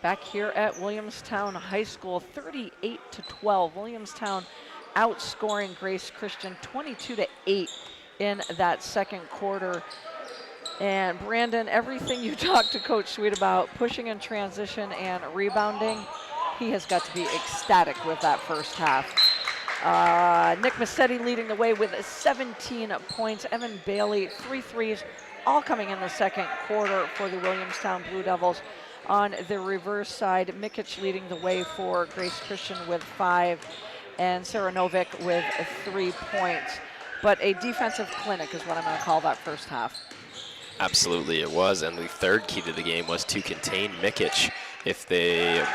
Back here at Williamstown High School, 38-12. Williamstown outscoring Grace Christian 22-8 in that second quarter. And Brandon, everything you talked to Coach Sweet about, pushing in transition and rebounding, he has got to be ecstatic with that first half. Nick Massetti leading the way with 17 points. Evan Bailey, 3 threes, all coming in the second quarter for the Williamstown Blue Devils. On the reverse side, Mikic leading the way for Grace Christian with 5, and Sarah Novick with 3 points. But a defensive clinic is what I'm going to call that first half. Absolutely, it was, and the third key to the game was to contain Mikic. If you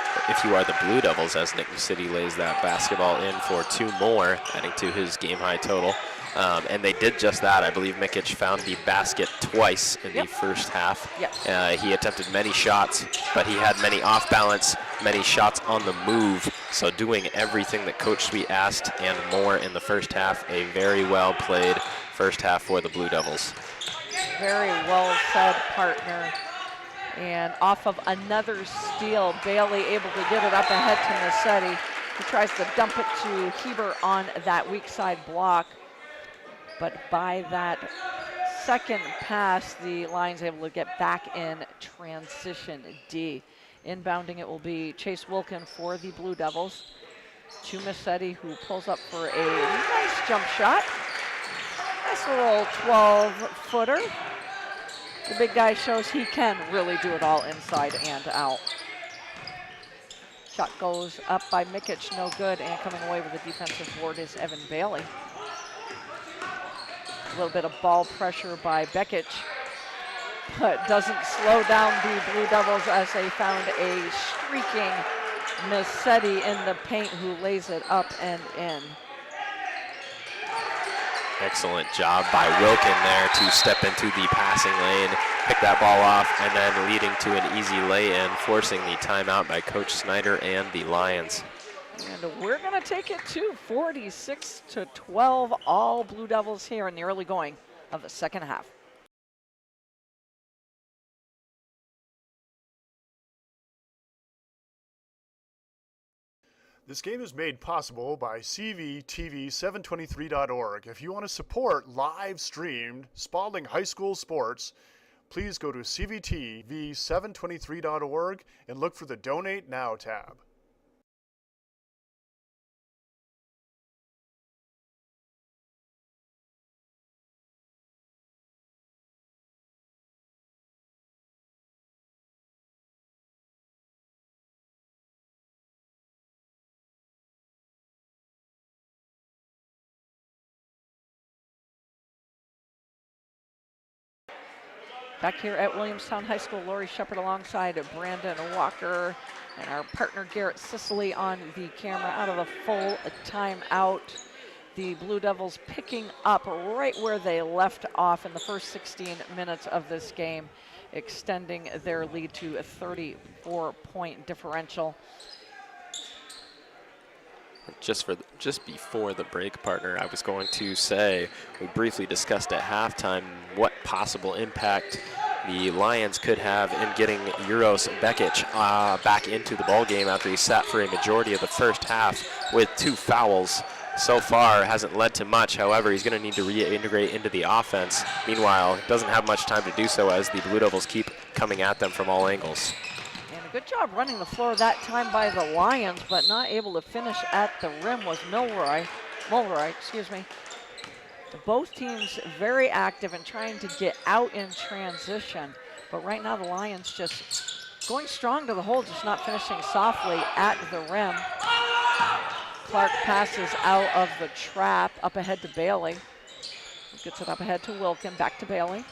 are the Blue Devils, as Nick City lays that basketball in for 2 more, adding to his game-high total. And they did just that. I believe Mikic found the basket twice in the first half. Yes. He attempted many shots, but he had many off balance, many shots on the move. So doing everything that Coach Sweet asked and more in the first half. A very well played first half for the Blue Devils. Very well said, partner. And off of another steal, Bailey able to get it up ahead to Massetti, who tries to dump it to Heber on that weak side block. But by that second pass, the Lions able to get back in transition D. Inbounding it will be Chase Wilkin for the Blue Devils. To Massetti, who pulls up for a nice jump shot. Nice little 12-footer. The big guy shows he can really do it all inside and out. Shot goes up by Mikic, no good, and coming away with the defensive board is Evan Bailey. A little bit of ball pressure by Bekic, but doesn't slow down the Blue Devils as they found a streaking Massetti in the paint, who lays it up and in. Excellent job by Wilkin there to step into the passing lane, pick that ball off, and then leading to an easy lay-in, forcing the timeout by Coach Snyder and the Lions. And we're going to take it to 46-12, all Blue Devils here in the early going of the second half. This game is made possible by CVTV723.org. If you want to support live-streamed Spalding High School sports, please go to CVTV723.org and look for the Donate Now tab. Back here at Williamstown High School, Lori Shepard alongside Brandon Walker and our partner Garrett Sicily on the camera out of the full timeout. The Blue Devils picking up right where they left off in the first 16 minutes of this game, extending their lead to a 34-point differential. Just before the break, partner, I was going to say, we briefly discussed at halftime what possible impact the Lions could have in getting Euros Bekic back into the ball game after he sat for a majority of the first half with 2 fouls. So far, hasn't led to much. However, he's going to need to reintegrate into the offense. Meanwhile, doesn't have much time to do so as the Blue Devils keep coming at them from all angles. Good job running the floor that time by the Lions, but not able to finish at the rim was Mulroy, excuse me. Both teams very active and trying to get out in transition, but right now the Lions just going strong to the hole, just not finishing softly at the rim. Clark passes out of the trap, up ahead to Bailey. Gets it up ahead to Wilkin, back to Bailey.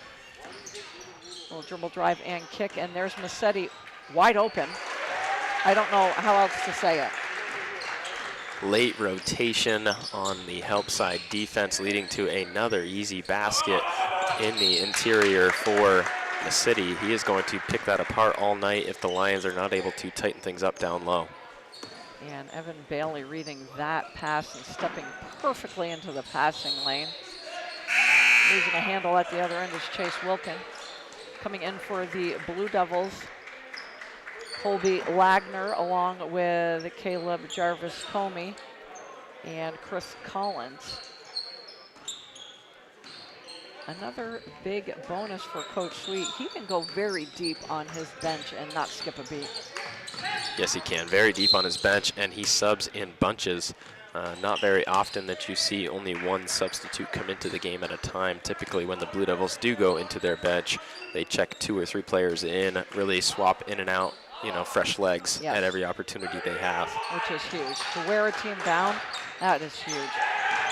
Little dribble drive and kick, and there's Massetti wide open. I don't know how else to say it. Late rotation on the help side defense, leading to another easy basket in the interior for the city. He is going to pick that apart all night if the Lions are not able to tighten things up down low. And Evan Bailey reading that pass and stepping perfectly into the passing lane. Losing a handle at the other end is Chase Wilkin. Coming in for the Blue Devils, Colby Lagner along with Caleb Jarvis Comey and Chris Collins. Another big bonus for Coach Sweet. He can go very deep on his bench and not skip a beat. Yes, he can. Very deep on his bench, and he subs in bunches. Not very often that you see only one substitute come into the game at a time. Typically when the Blue Devils do go into their bench, they check 2 or 3 players in, really swap in and out, you know, fresh legs at every opportunity they have. Which is huge. To wear a team down, that is huge.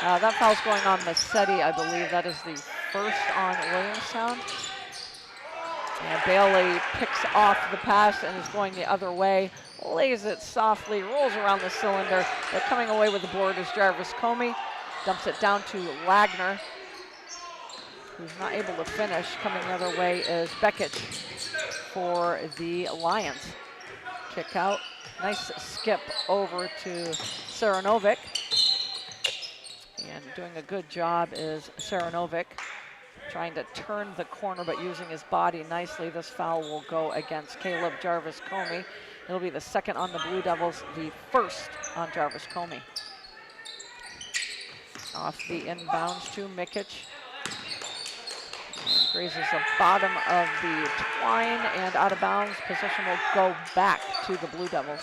That foul's going on Massetti, I believe. That is the first on Williamstown. And Bailey picks off the pass and is going the other way. Lays it softly, rolls around the cylinder, but coming away with the board is Jarvis Comey. Dumps it down to Lagner, who's not able to finish. Coming the other way is Beckett for the Lions. Kick out, nice skip over to Saranovic. And doing a good job is Saranovic, trying to turn the corner but using his body nicely. This foul will go against Caleb Jarvis Comey. It'll be the second on the Blue Devils, the first on Jarvis Comey. Off the inbounds to Mikic. Grazes the bottom of the twine and out of bounds. Possession will go back to the Blue Devils.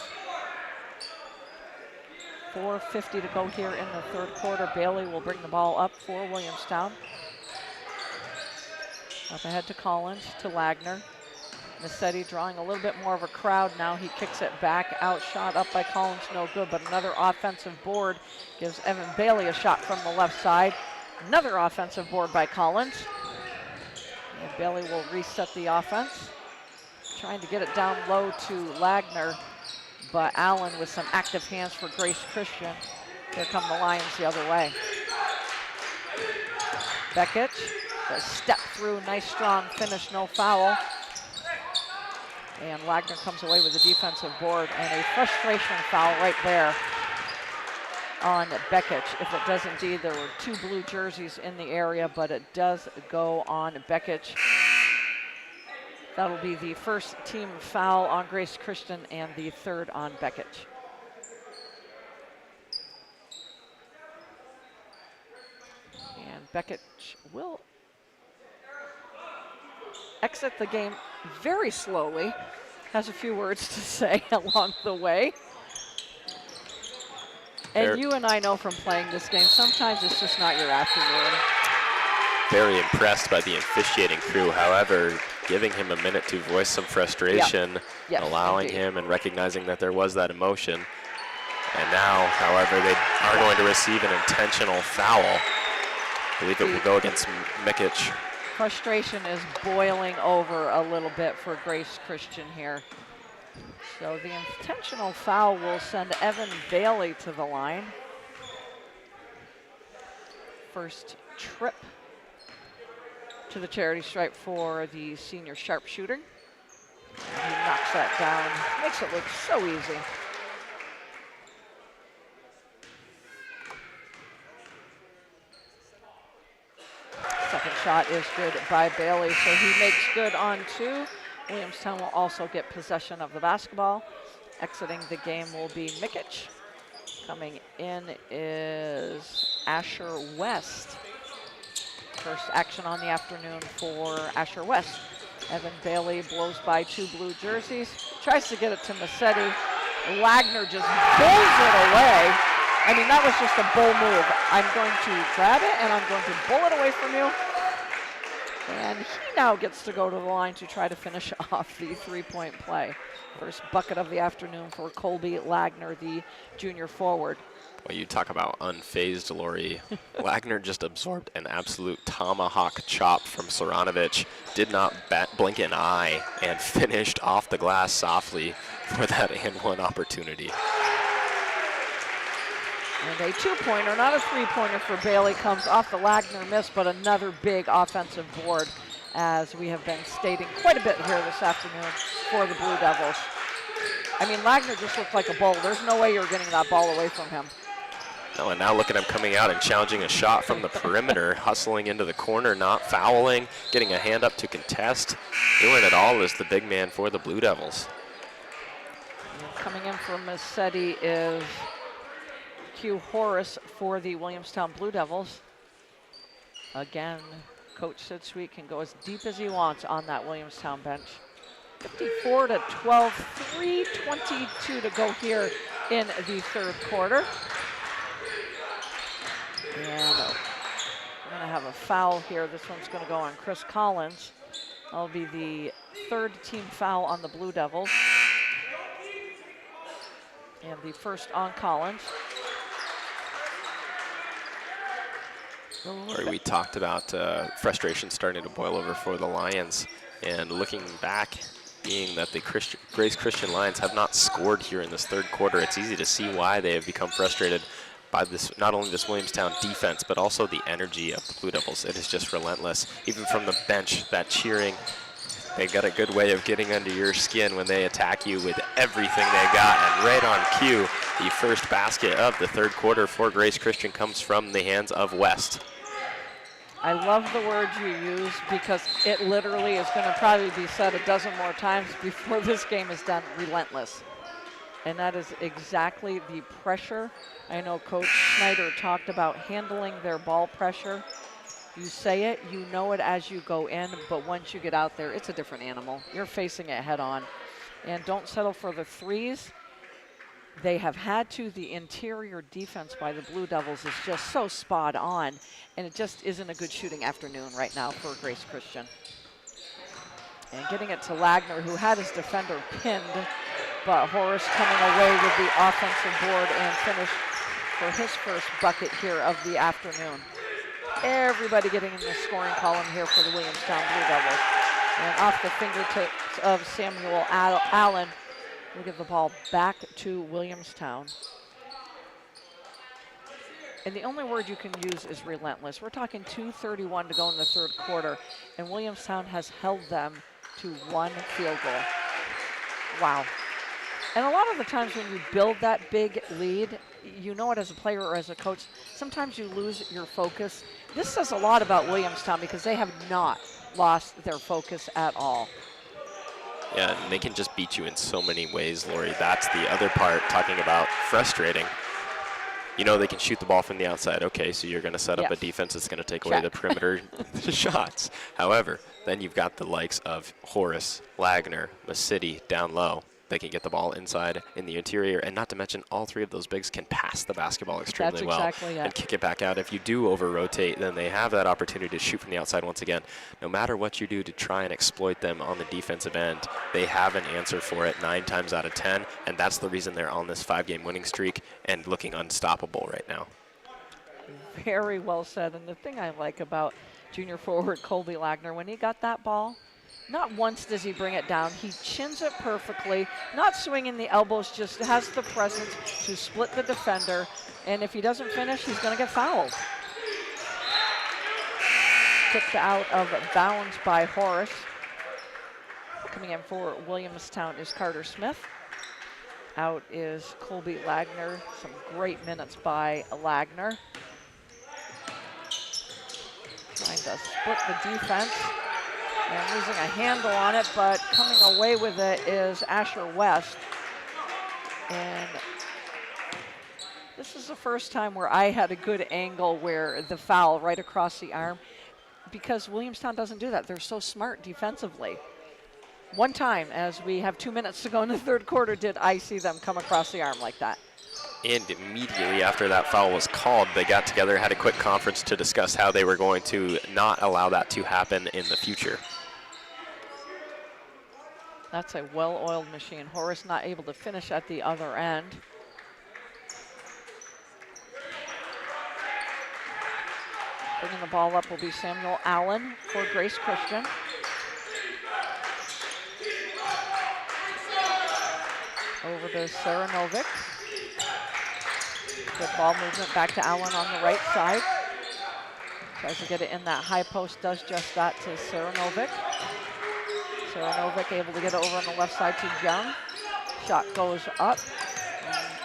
4:50 to go here in the third quarter. Bailey will bring the ball up for Williamstown. Up ahead to Collins, to Lagner. Massetti drawing a little bit more of a crowd now. He kicks it back, outshot up by Collins, no good, but another offensive board gives Evan Bailey a shot from the left side. Another offensive board by Collins. And Bailey will reset the offense. Trying to get it down low to Lagner, but Allen with some active hands for Grace Christian. Here come the Lions the other way. Beckett, a step through, nice strong finish, no foul. And Wagner comes away with a defensive board and a frustration foul right there on Beckett. If it does indeed, there were 2 blue jerseys in the area, but it does go on Beckett. That'll be the first team foul on Grace Christian and the 3rd on Beckett. And Beckett will exit the game very slowly, has a few words to say along the way. And you and I know from playing this game, sometimes it's just not your afternoon. Very impressed by the officiating crew. However, giving him a minute to voice some frustration, Yes, allowing indeed. him and recognizing that there was that emotion. And now, however, they are going to receive an intentional foul. I believe it will go against Mikic. Frustration is boiling over a little bit for Grace Christian here. So the intentional foul will send Evan Bailey to the line. First trip to the charity stripe for the senior sharpshooter. He knocks that down, makes it look so easy. Second shot is good by Bailey, so he makes good on 2. Williamstown will also get possession of the basketball. Exiting the game will be Mikic. Coming in is Asher West. First action on the afternoon for Asher West. Evan Bailey blows by 2 blue jerseys, tries to get it to Massetti. Wagner just bowls it away. I mean, that was just a bold move. I'm going to grab it and I'm going to bowl it away from you. And he now gets to go to the line to try to finish off the 3-point play. First bucket of the afternoon for Colby Wagner, the junior forward. Well, you talk about unfazed, Lori. Wagner just absorbed an absolute tomahawk chop from Soranovic, did not blink an eye, and finished off the glass softly for that and-one opportunity. And a 2-pointer, not a 3-pointer for Bailey, comes off the Wagner miss, but another big offensive board, as we have been stating quite a bit here this afternoon for the Blue Devils. I mean, Wagner just looked like a bull. There's no way you're getting that ball away from him. No, and now look at him coming out and challenging a shot from the perimeter, hustling into the corner, not fouling, getting a hand up to contest, doing it all as the big man for the Blue Devils. And coming in for Massetti is Q Horace for the Williamstown Blue Devils. Again, Coach Sid Sweet can go as deep as he wants on that Williamstown bench. 54-12, 3:22 to go here in the 3rd quarter. And we're going to have a foul here. This one's going to go on Chris Collins. That'll be the 3rd team foul on the Blue Devils. And the first on Collins. Or we talked about frustration starting to boil over for the Lions. And looking back, being that the Grace Christian Lions have not scored here in this 3rd quarter, it's easy to see why they have become frustrated by this, not only this Williamstown defense, but also the energy of the Blue Devils. It is just relentless. Even from the bench, that cheering, they got a good way of getting under your skin when they attack you with everything they got. And right on cue, the first basket of the 3rd quarter for Grace Christian comes from the hands of West. I love the word you use because it literally is going to probably be said a dozen more times before this game is done. Relentless. And that is exactly the pressure. I know Coach Schneider talked about handling their ball pressure. You say it, you know it as you go in, but once you get out there, it's a different animal. You're facing it head on. And don't settle for the threes. They have had to. The interior defense by the Blue Devils is just so spot on, and it just isn't a good shooting afternoon right now for Grace Christian. And getting it to Wagner, who had his defender pinned, but Horace coming away with the offensive board and finish for his first bucket here of the afternoon. Everybody getting in the scoring column here for the Williamstown Blue Devils. And off the fingertips of Samuel Allen, we'll give the ball back to Williamstown. And the only word you can use is relentless. We're talking 2:31 to go in the third quarter, and Williamstown has held them to 1 field goal. Wow. And a lot of the times when you build that big lead, you know it as a player or as a coach, sometimes you lose your focus. This says a lot about Williamstown because they have not lost their focus at all. Yeah, and they can just beat you in so many ways, Lori. That's the other part, talking about frustrating. You know they can shoot the ball from the outside. Okay, so you're going to set up a defense that's going to take away the perimeter shots. However, then you've got the likes of Horace, Lagner, Masidi down low. They can get the ball inside in the interior, and not to mention all three of those bigs can pass the basketball extremely well and kick it back out. If you do over-rotate, then they have that opportunity to shoot from the outside once again. No matter what you do to try and exploit them on the defensive end, they have an answer for it 9 times out of 10, and that's the reason they're on this 5-game winning streak and looking unstoppable right now. Very well said, and the thing I like about junior forward Colby Lagner, when he got that ball, not once does he bring it down. He chins it perfectly, not swinging the elbows, just has the presence to split the defender. And if he doesn't finish, he's going to get fouled. Kicked out of bounds by Horace. Coming in for Williamstown is Carter Smith. Out is Colby Lagner. Some great minutes by Lagner. Trying to split the defense. And losing a handle on it, but coming away with it is Asher West. And this is the first time where I had a good angle where the foul right across the arm, because Williamstown doesn't do that. They're so smart defensively. One time, as we have 2 minutes to go in the third quarter, did I see them come across the arm like that. And immediately after that foul was called, they got together, had a quick conference to discuss how they were going to not allow that to happen in the future. That's a well-oiled machine. Horace not able to finish at the other end. Bringing the ball up will be Samuel Allen for Grace Christian. Over to Sarah Novick. Good ball movement back to Allen on the right side. Tries to get it in that high post, does just that to Sarah Novick. Sarah Novick able to get it over on the left side to Young. Shot goes up.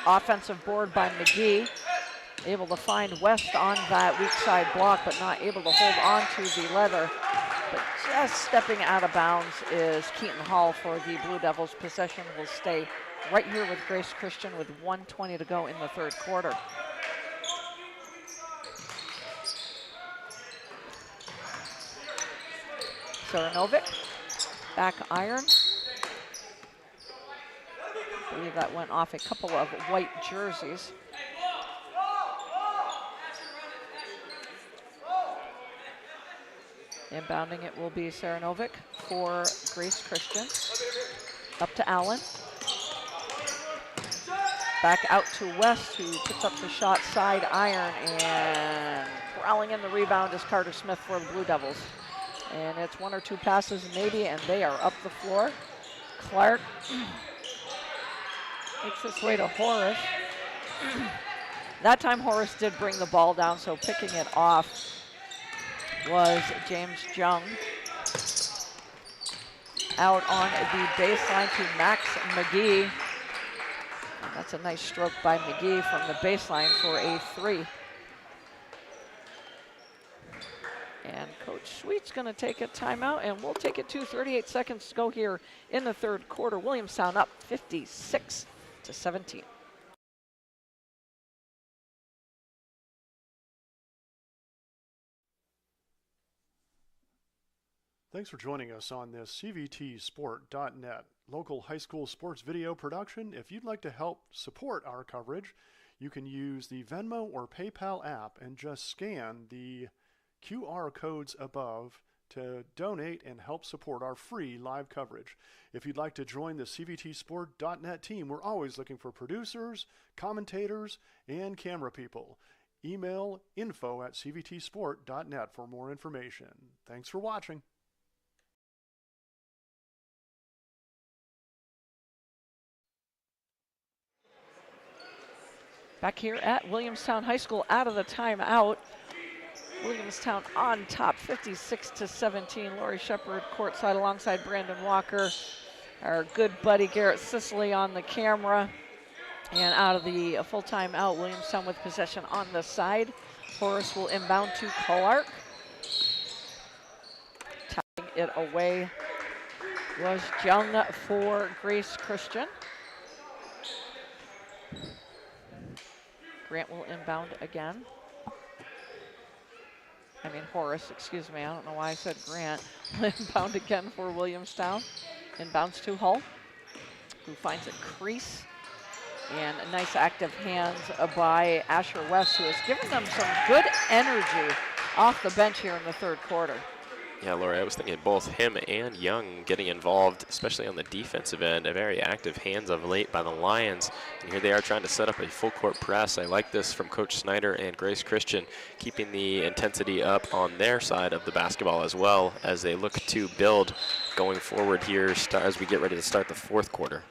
Offensive board by McGee. Able to find West on that weak side block, but not able to hold on to the leather. But just stepping out of bounds is Keaton Hall for the Blue Devils. Possession will stay right here with Grace Christian with 1:20 to go in the third quarter. Sarah Novick. Back iron. I believe that went off a couple of white jerseys. Inbounding it will be Sarah Novick for Grace Christian. Up to Allen. Back out to West, who puts up the shot side iron, and corralling in the rebound is Carter Smith for the Blue Devils. And it's 1 or 2 passes maybe, and they are up the floor. Clark makes his way to Horace. That time Horace did bring the ball down, so picking it off was James Jung. Out on the baseline to Max McGee. And that's a nice stroke by McGee from the baseline for a 3. And Coach Sweet's going to take a timeout, and we'll take it to 38 seconds to go here in the third quarter. Williamstown up 56-17. Thanks for joining us on this CVTsport.net local high school sports video production. If you'd like to help support our coverage, you can use the Venmo or PayPal app and just scan the QR codes above to donate and help support our free live coverage. If you'd like to join the CVTsport.net team, we're always looking for producers, commentators, and camera people. Email info@cvtsport.net for more information. Thanks for watching. Back here at Williamstown High School, out of the timeout. Williamstown on top, 56-17. Lori Shepard courtside alongside Brandon Walker. Our good buddy Garrett Sicily on the camera. And out of the full timeout, Williamstown with possession on the side. Horace will inbound to Clark. Tapping it away was Jung for Grace Christian. Grant will inbound again. Horace, excuse me. I don't know why I said Grant. Inbound again for Williamstown. Inbounds to Hull, who finds a crease. And nice active hands by Asher West, who has given them some good energy off the bench here in the third quarter. Yeah, Lori, I was thinking both him and Young getting involved, especially on the defensive end. A very active hands of late by the Lions. And here they are trying to set up a full court press. I like this from Coach Snyder and Grace Christian, keeping the intensity up on their side of the basketball as well as they look to build going forward here as we get ready to start the fourth quarter.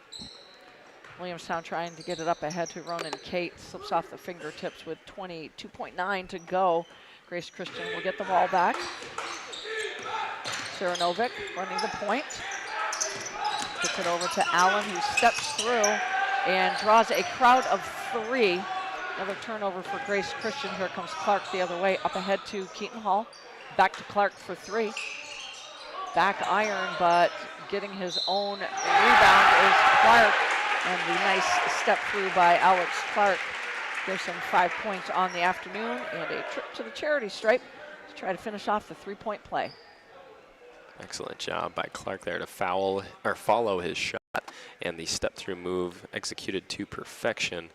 Williamstown trying to get it up ahead to Ronan Kate. Slips off the fingertips with 22.9 to go. Grace Christian will get the ball back. Saranovic running the point. Gets it over to Allen, who steps through and draws a crowd of three. Another turnover for Grace Christian. Here comes Clark the other way, up ahead to Keaton Hall. Back to Clark for three. Back iron, but getting his own rebound is Clark. And the nice step through by Alex Clark gives him 5 points on the afternoon and a trip to the charity stripe to try to finish off the three-point play. Excellent job by Clark there to follow his shot, and the step-through move executed to perfection.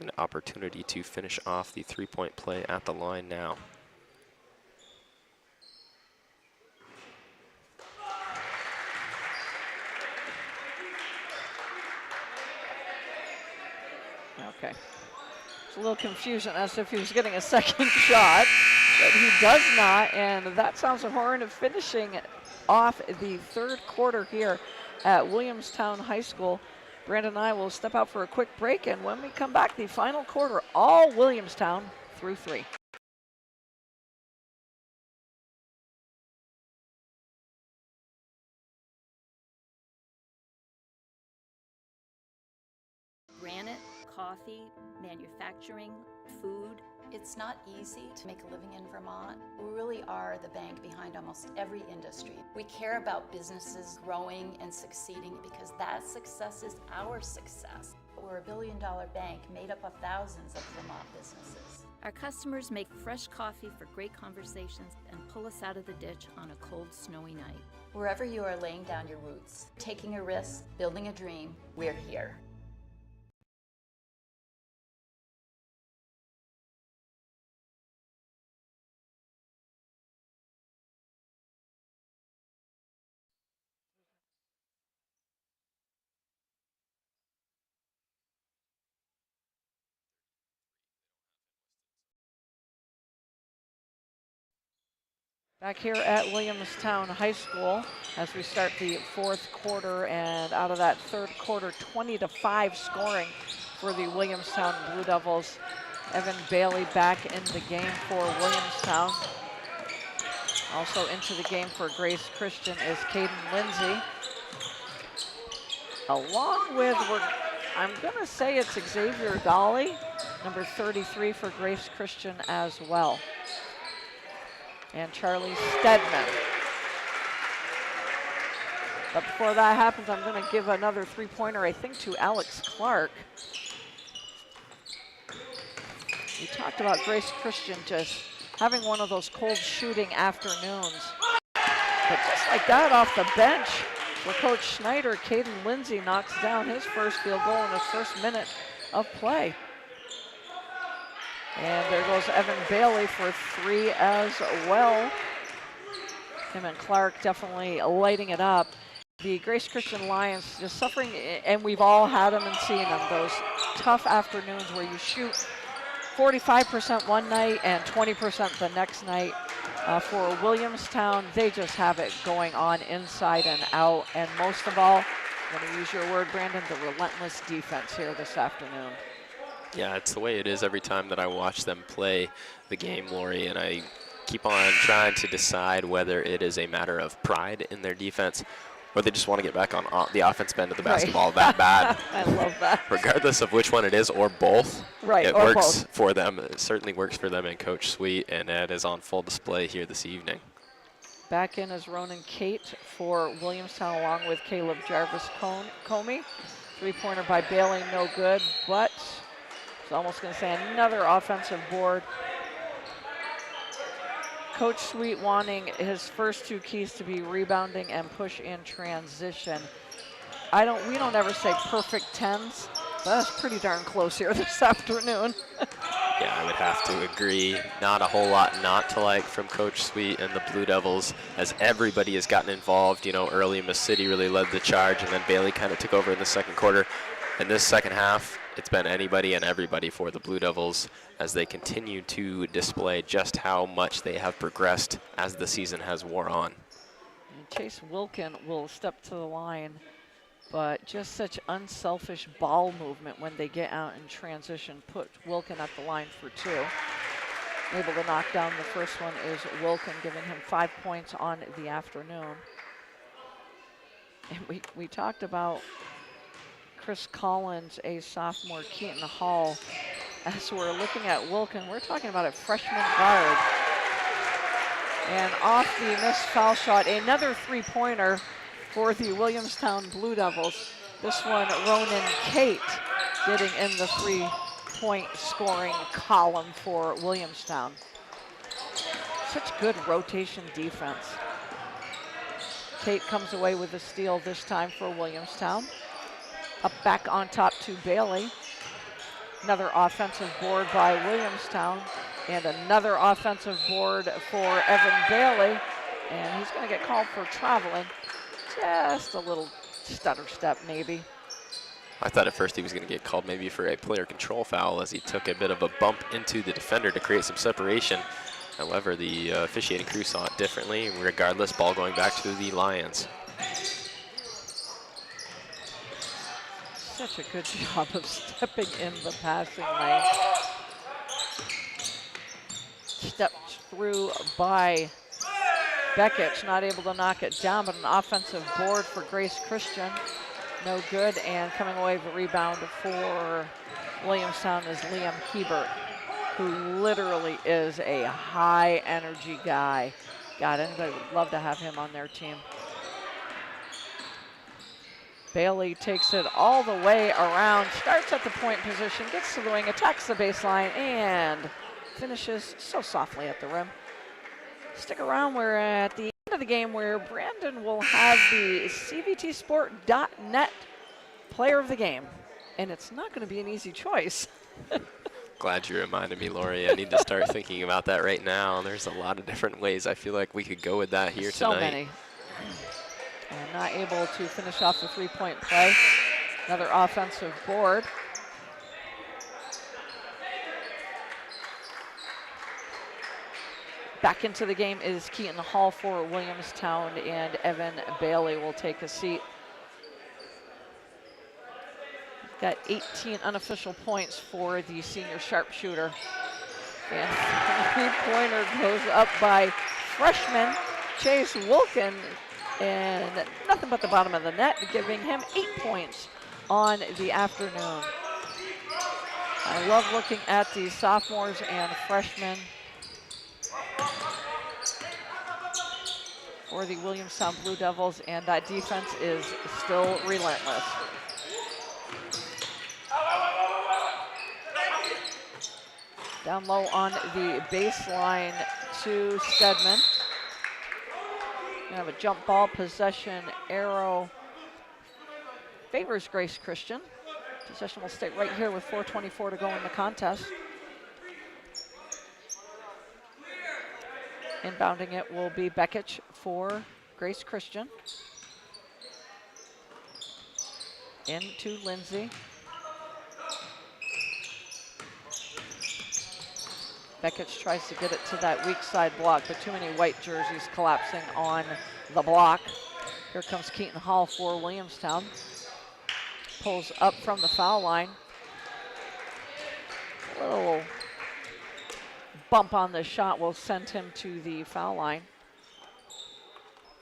An opportunity to finish off the three-point play at the line now. Okay. It's a little confusion as if he was getting a second shot, but he does not, and that sounds a horn finishing off the third quarter here at Williamstown High School. Brandon and I will step out for a quick break, and when we come back, the final quarter, all Williamstown through three. Granite, coffee, manufacturing, food. It's not easy to make a living in Vermont. We really are the bank behind almost every industry. We care about businesses growing and succeeding because that success is our success. We're a billion-dollar bank made up of thousands of Vermont businesses. Our customers make fresh coffee for great conversations and pull us out of the ditch on a cold, snowy night. Wherever you are laying down your roots, taking a risk, building a dream, we're here. Back here at Williamstown High School as we start the fourth quarter, and out of that third quarter, 20-5 scoring for the Williamstown Blue Devils. Evan Bailey back in the game for Williamstown. Also into the game for Grace Christian is Caden Lindsay. Along with, I'm gonna say it's Xavier Dolly, number 33 for Grace Christian as well. And Charlie Stedman. But before that happens, I'm going to give another three-pointer, I think, to Alex Clark. We talked about Grace Christian just having one of those cold shooting afternoons. But just like that, off the bench for Coach Schneider, Caden Lindsay knocks down his first field goal in the first minute of play. And there goes Evan Bailey for three as well. Him and Clark definitely lighting it up. The Grace Christian Lions just suffering, and we've all had them and seen them, those tough afternoons where you shoot 45% one night and 20% the next night. For Williamstown, they just have it going on inside and out. And most of all, I'm going to use your word, Brandon, the relentless defense here this afternoon. Yeah, it's the way it is every time that I watch them play the game, Lori, and I keep on trying to decide whether it is a matter of pride in their defense or they just want to get back on the offensive end of the basketball that bad. I love that. Regardless of which one it is, or both, right, it or works both. for them. It certainly works for them and Coach Sweet, and it is on full display here this evening. Back in is Ronan Kate for Williamstown along with Caleb Jarvis Comey. Three-pointer by Bailey, no good, but it's almost going to say another offensive board. Coach Sweet wanting his first two keys to be rebounding and push in transition. We don't ever say perfect 10s, but that's pretty darn close here this afternoon. Yeah, I would have to agree. Not a whole lot not to like from Coach Sweet and the Blue Devils, as everybody has gotten involved. You know, early Miss City really led the charge, and then Bailey kind of took over in the second quarter. In this second half, it's been anybody and everybody for the Blue Devils as they continue to display just how much they have progressed as the season has wore on. And Chase Wilkin will step to the line, but just such unselfish ball movement when they get out in transition. Put Wilkin at the line for two. Able to knock down the first one is Wilkin, giving him 5 points on the afternoon. And we talked about Chris Collins, a sophomore, Keaton Hall. As we're looking at Wilkin, we're talking about a freshman guard. And off the missed foul shot, another three-pointer for the Williamstown Blue Devils. This one, Ronan Kate getting in the three-point scoring column for Williamstown. Such good rotation defense. Kate comes away with a steal this time for Williamstown. Up back on top to Bailey. Another offensive board by Williamstown. And another offensive board for Evan Bailey. And he's going to get called for traveling. Just a little stutter step, maybe. I thought at first he was going to get called maybe for a player control foul as he took a bit of a bump into the defender to create some separation. However, the officiating crew saw it differently. Regardless, ball going back to the Lions. Such a good job of stepping in the passing lane. Stepped through by Beckett, not able to knock it down, but an offensive board for Grace Christian. No good, and coming away with a rebound for Williamstown is Liam Hebert, who literally is a high energy guy. God, anybody would love to have him on their team. Bailey takes it all the way around, starts at the point position, gets to the wing, attacks the baseline, and finishes so softly at the rim. Stick around, we're at the end of the game where Brandon will have the CVTsport.net player of the game. And it's not going to be an easy choice. Glad you reminded me, Lori. I need to start thinking about that right now. There's a lot of different ways I feel like we could go with that here tonight. So many. And not able to finish off the three-point play. Another offensive board. Back into the game is Keaton Hall for Williamstown, and Evan Bailey will take a seat. Got 18 unofficial points for the senior sharpshooter. And three-pointer goes up by freshman Chase Wilkin, and nothing but the bottom of the net, giving him 8 points on the afternoon. I love looking at the sophomores and freshmen for the Williamstown Blue Devils, and that defense is still relentless. Down low on the baseline to Stedman. We have a jump ball possession arrow. Favors Grace Christian. Possession will stay right here with 4:24 to go in the contest. Inbounding it will be Beckett for Grace Christian. Into Lindsay. Beckett tries to get it to that weak side block, but too many white jerseys collapsing on the block. Here comes Keaton Hall for Williamstown. Pulls up from the foul line. Little bump on the shot will send him to the foul line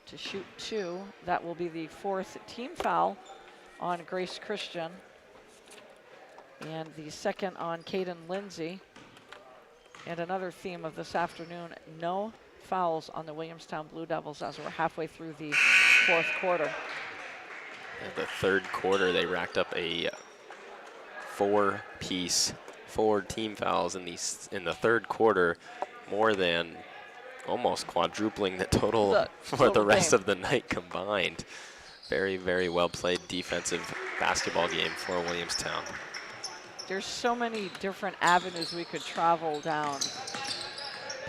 to shoot 2. That will be the 4th team foul on Grace Christian and the 2nd on Caden Lindsay. And another theme of this afternoon, no fouls on the Williamstown Blue Devils as we're halfway through the 4th quarter. In the 3rd quarter, they racked up a 4-piece, 4 team fouls in the 3rd quarter, more than almost quadrupling the total for the rest of the night combined. Very, very well played defensive basketball game for Williamstown. There's so many different avenues we could travel down,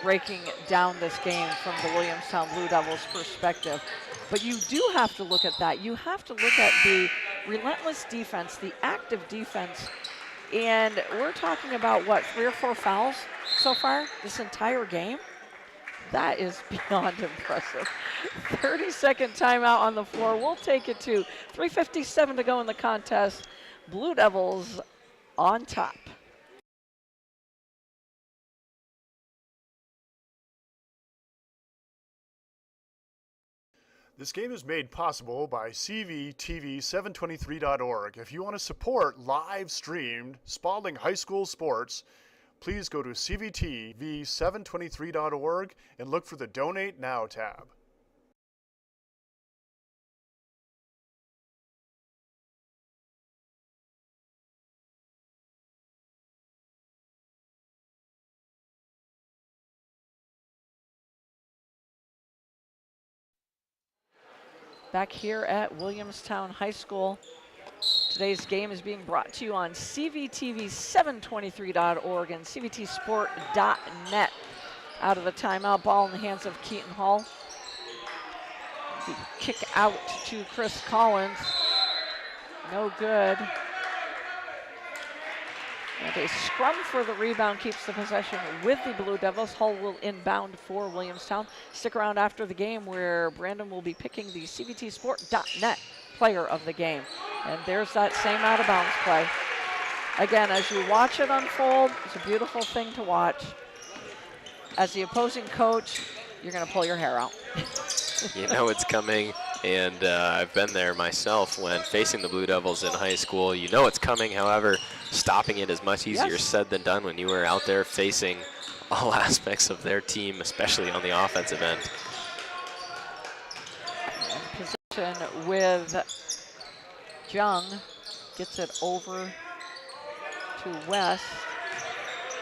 breaking down this game from the Williamstown Blue Devils perspective. But you do have to look at that. You have to look at the relentless defense, the active defense. And we're talking about, what, 3 or 4 fouls so far this entire game? That is beyond impressive. 30-second timeout on the floor. We'll take it to 3:57 to go in the contest. Blue Devils on top. This game is made possible by CVTV723.org. If you want to support live streamed Spalding High School sports, please go to CVTV723.org and look for the Donate Now tab. Back here at Williamstown High School. Today's game is being brought to you on CVTV723.org and CVTsport.net. Out of the timeout, ball in the hands of Keaton Hall. The kick out to Chris Collins. No good. And a scrum for the rebound keeps the possession with the Blue Devils. Hull will inbound for Williamstown. Stick around after the game where Brandon will be picking the CVTsport.net player of the game. And there's that same out of bounds play. Again, as you watch it unfold, it's a beautiful thing to watch. As the opposing coach, you're going to pull your hair out. You know it's coming, and I've been there myself when facing the Blue Devils in high school. You know it's coming, however, stopping it is much easier said than done when you were out there facing all aspects of their team, especially on the offensive end. Position with Jung, gets it over to West,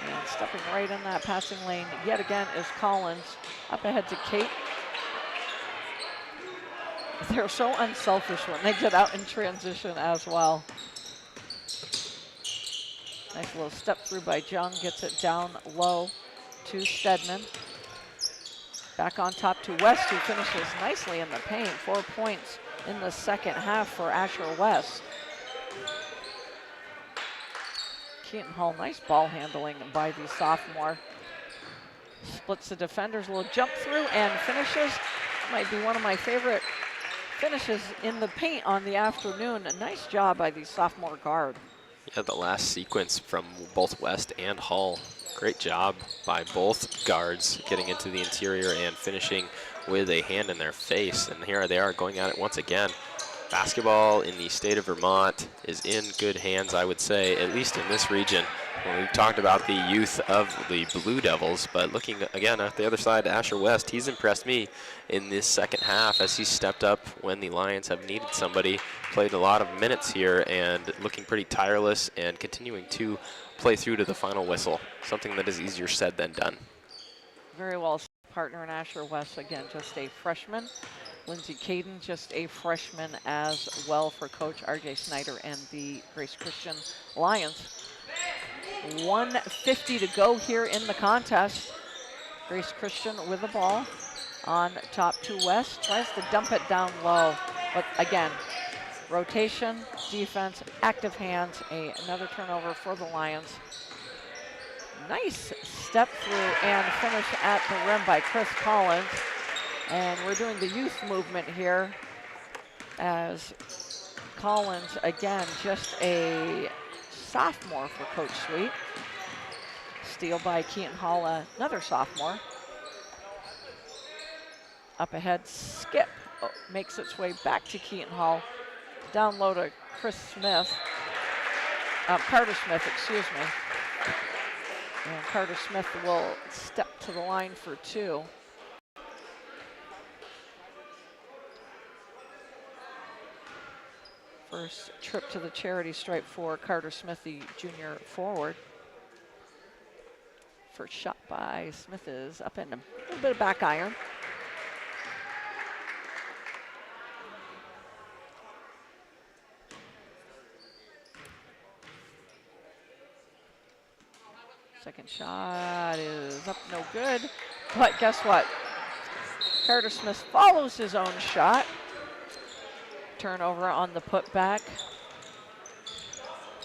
and stepping right in that passing lane yet again is Collins. Up ahead to Kate. They're so unselfish when they get out in transition as well. Nice little step through by Jung, gets it down low to Stedman. Back on top to West, who finishes nicely in the paint. 4 points in the second half for Asher West. Keaton Hall, nice ball handling by the sophomore. Splits the defenders, a little jump through and finishes. Might be one of my favorite finishes in the paint on the afternoon. A nice job by the sophomore guard. Yeah, the last sequence from both West and Hull. Great job by both guards getting into the interior and finishing with a hand in their face. And here they are going at it once again. Basketball in the state of Vermont is in good hands, I would say, at least in this region. Well, we've talked about the youth of the Blue Devils, but looking again at the other side, Asher West, he's impressed me in this second half as he stepped up when the Lions have needed somebody, played a lot of minutes here and looking pretty tireless and continuing to play through to the final whistle, something that is easier said than done. Very well, partner in Asher West, again, just a freshman. Lindsay Caden, just a freshman as well for Coach R.J. Snyder and the Grace Christian Lions. 1:50 to go here in the contest. Grace Christian with the ball on top to West, tries to dump it down low, but again, rotation, defense, active hands, another turnover for the Lions. Nice step through and finish at the rim by Chris Collins. And we're doing the youth movement here as Collins, again, just a sophomore for Coach Sweet. steal by Keaton Hall, another sophomore. Up ahead, Skip makes its way back to Keaton Hall. Down low to Carter Smith, excuse me. And Carter Smith will step to the line for 2. First trip to the charity stripe for Carter Smith, the junior forward. First shot by Smith is up and a little bit of back iron. Second shot is up, no good. But guess what? Carter Smith follows his own shot. Turnover on the putback.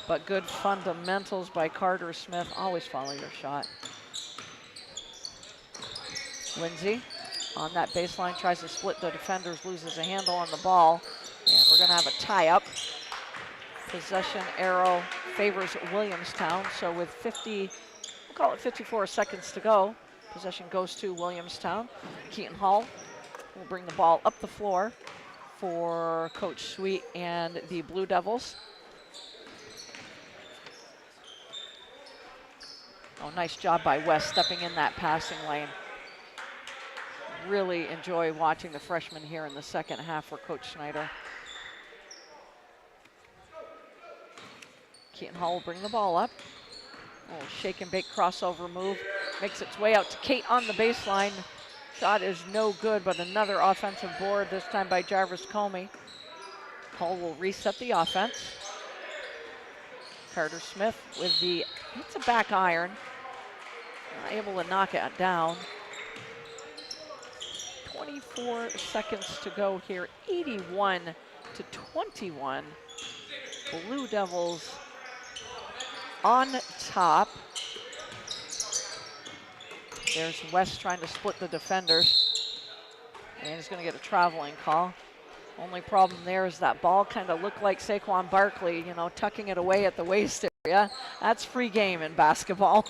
But good fundamentals by Carter Smith. Always follow your shot. Lindsay on that baseline tries to split the defenders, loses a handle on the ball. And we're going to have a tie-up. Possession arrow favors Williamstown. So with 54 seconds to go, possession goes to Williamstown. Keaton Hall will bring the ball up the floor for Coach Sweet and the Blue Devils. Oh, nice job by West stepping in that passing lane. Really enjoy watching the freshmen here in the second half for Coach Schneider. Keaton Hall will bring the ball up. Oh, shake and bake crossover move. Makes its way out to Kate on the baseline. Shot is no good, but another offensive board, this time by Jarvis Comey. Hall will reset the offense. Carter Smith with it's a back iron. Able to knock it down. 24 seconds to go here, 81-21. Blue Devils on top. There's West trying to split the defenders. And he's going to get a traveling call. Only problem there is that ball kind of looked like Saquon Barkley, tucking it away at the waist area. That's free game in basketball.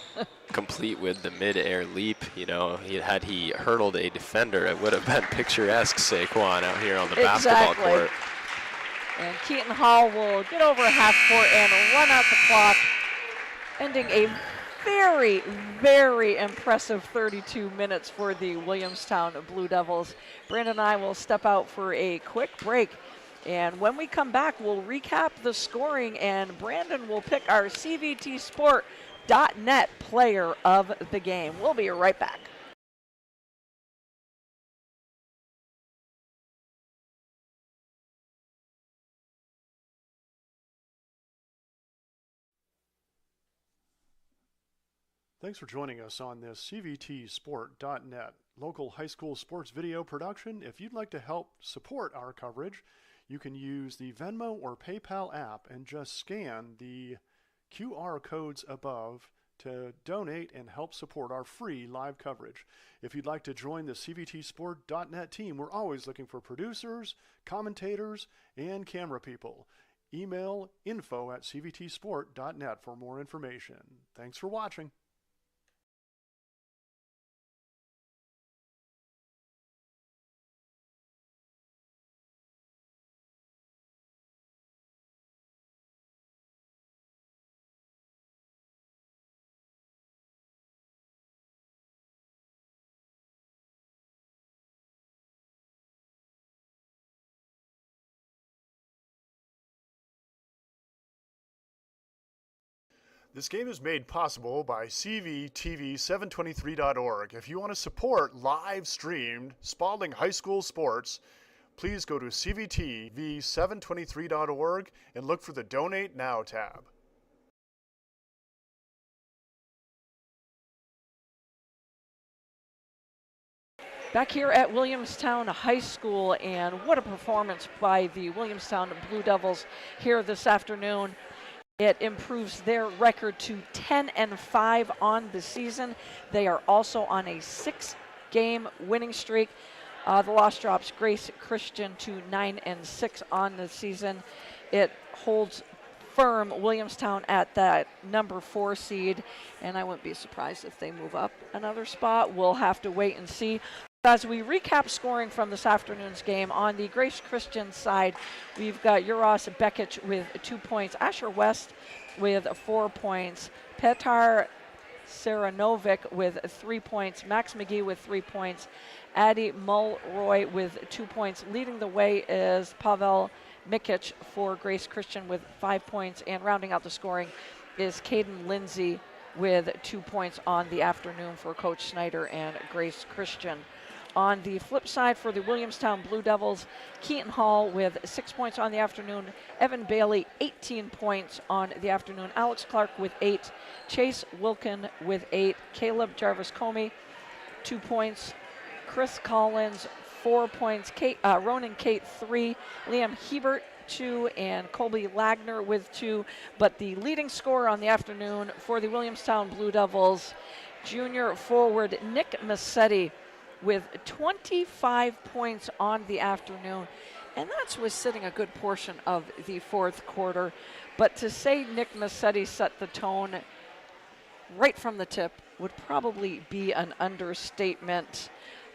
Complete with the mid-air leap. Had he hurdled a defender, it would have been picturesque Saquon out here on the basketball court. And Keaton Hall will get over half court and run out the clock, ending a very, very impressive 32 minutes for the Williamstown Blue Devils. Brandon and I will step out for a quick break. And when we come back, we'll recap the scoring, and Brandon will pick our CVTsport.net player of the game. We'll be right back. Thanks for joining us on this CVTsport.net local high school sports video production. If you'd like to help support our coverage, you can use the Venmo or PayPal app and just scan the QR codes above to donate and help support our free live coverage. If you'd like to join the CVTsport.net team, we're always looking for producers, commentators, and camera people. Email info@cvtsport.net for more information. Thanks for watching. This game is made possible by CVTV723.org. If you want to support live-streamed Spalding High School sports, please go to CVTV723.org and look for the Donate Now tab. Back here at Williamstown High School, and what a performance by the Williamstown Blue Devils here this afternoon. It improves their record to 10-5 on the season. They are also on a 6-game winning streak. The loss drops Grace Christian to 9-6 on the season. It holds confirm Williamstown at that number 4 seed, and I wouldn't be surprised if they move up another spot. We'll have to wait and see. As we recap scoring from this afternoon's game, on the Grace Christian side, we've got Uros Bekic with 2 points, Asher West with 4 points, Petar Saranovic with 3 points, Max McGee with 3 points, Addie Mulroy with 2 points. Leading the way is Pavel Mikic for Grace Christian with 5 points, and rounding out the scoring is Caden Lindsay with 2 points on the afternoon for Coach Snyder and Grace Christian. On the flip side for the Williamstown Blue Devils, Keaton Hall with 6 points on the afternoon, Evan Bailey 18 points on the afternoon, Alex Clark with 8, Chase Wilkin with 8, Caleb Jarvis Comey 2 points, Chris Collins 4 points, Ronan Kate 3, Liam Hebert 2, and Colby Lagner with 2. But the leading scorer on the afternoon for the Williamstown Blue Devils, junior forward Nick Massetti with 25 points on the afternoon. And that's was sitting a good portion of the fourth quarter. But to say Nick Massetti set the tone right from the tip would probably be an understatement.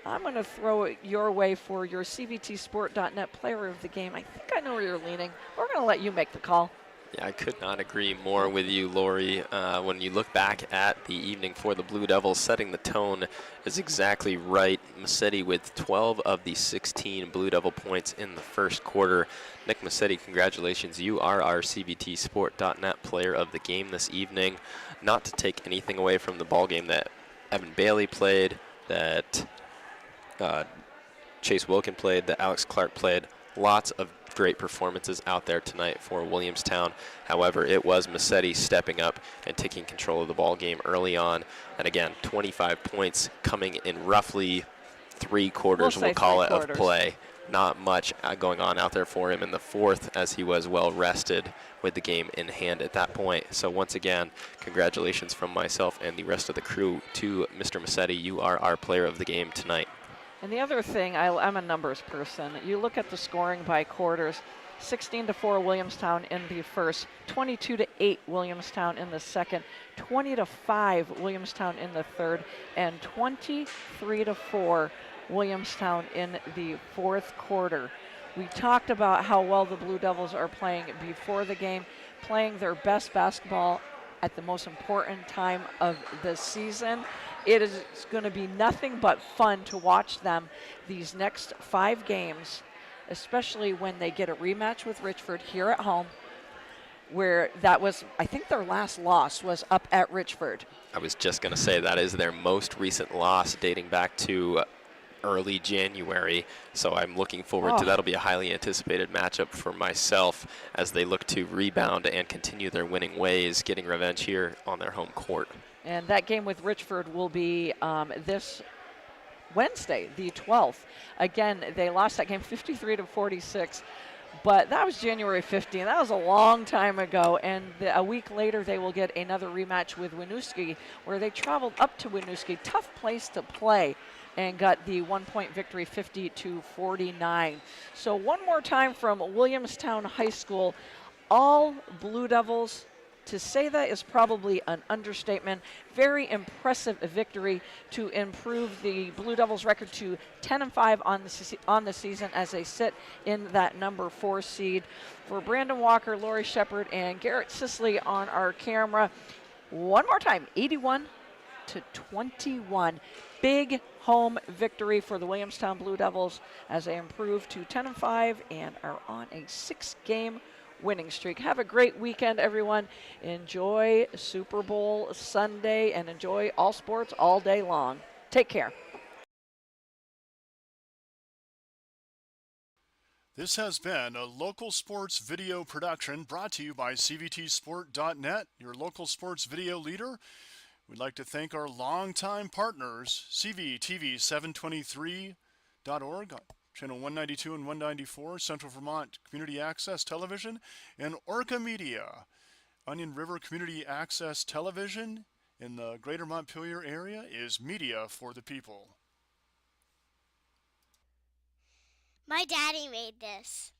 I'm going to throw it your way for your CVTsport.net player of the game. I think I know where you're leaning. We're going to let you make the call. Yeah, I could not agree more with you, Lori. When you look back at the evening for the Blue Devils, setting the tone is exactly right. Massetti with 12 of the 16 Blue Devil points in the first quarter. Nick Massetti, congratulations. You are our CVTsport.net player of the game this evening. Not to take anything away from the ball game that Evan Bailey played, that Chase Wilkin played, that Alex Clark played. Lots of great performances out there tonight for Williamstown. However, it was Massetti stepping up and taking control of the ball game early on. And again, 25 points coming in roughly 3 quarters, we'll call it, of play. Not much going on out there for him in the fourth, as he was well rested with the game in hand at that point. So once again, congratulations from myself and the rest of the crew to Mr. Massetti. You are our player of the game tonight. And the other thing, I'm a numbers person. You look at the scoring by quarters, 16-4 Williamstown in the first, 22-8 Williamstown in the second, 20-5 Williamstown in the third, and 23-4 Williamstown in the fourth quarter. We talked about how well the Blue Devils are playing before the game, playing their best basketball at the most important time of the season. It is going to be nothing but fun to watch them these next 5 games, especially when they get a rematch with Richford here at home, where that was, I think their last loss was up at Richford. I was just going to say that is their most recent loss dating back to early January, so I'm looking forward to that'll be a highly anticipated matchup for myself as they look to rebound and continue their winning ways, getting revenge here on their home court. And that game with Richford will be this Wednesday, the 12th. Again, they lost that game 53-46, but that was January 15th. That was a long time ago, and a week later they will get another rematch with Winooski, where they traveled up to Winooski, tough place to play, and got the 1-point victory 50-49. So one more time from Williamstown High School, all Blue Devils. To say that is probably an understatement. Very impressive victory to improve the Blue Devils' record to 10-5 on the season as they sit in that number 4 seed. For Brandon Walker, Lori Shepard, and Garrett Sisley on our camera, one more time, 81-21. Big home victory for the Williamstown Blue Devils as they improve to 10-5 and are on a 6-game winning streak. Have a great weekend, everyone. Enjoy Super Bowl Sunday and enjoy all sports all day long. Take care. This has been a local sports video production brought to you by CVTsport.net, your local sports video leader. We'd like to thank our longtime partners, CVTV723.org, Channel 192 and 194, Central Vermont Community Access Television, and Orca Media, Onion River Community Access Television in the greater Montpelier area is media for the people. My daddy made this.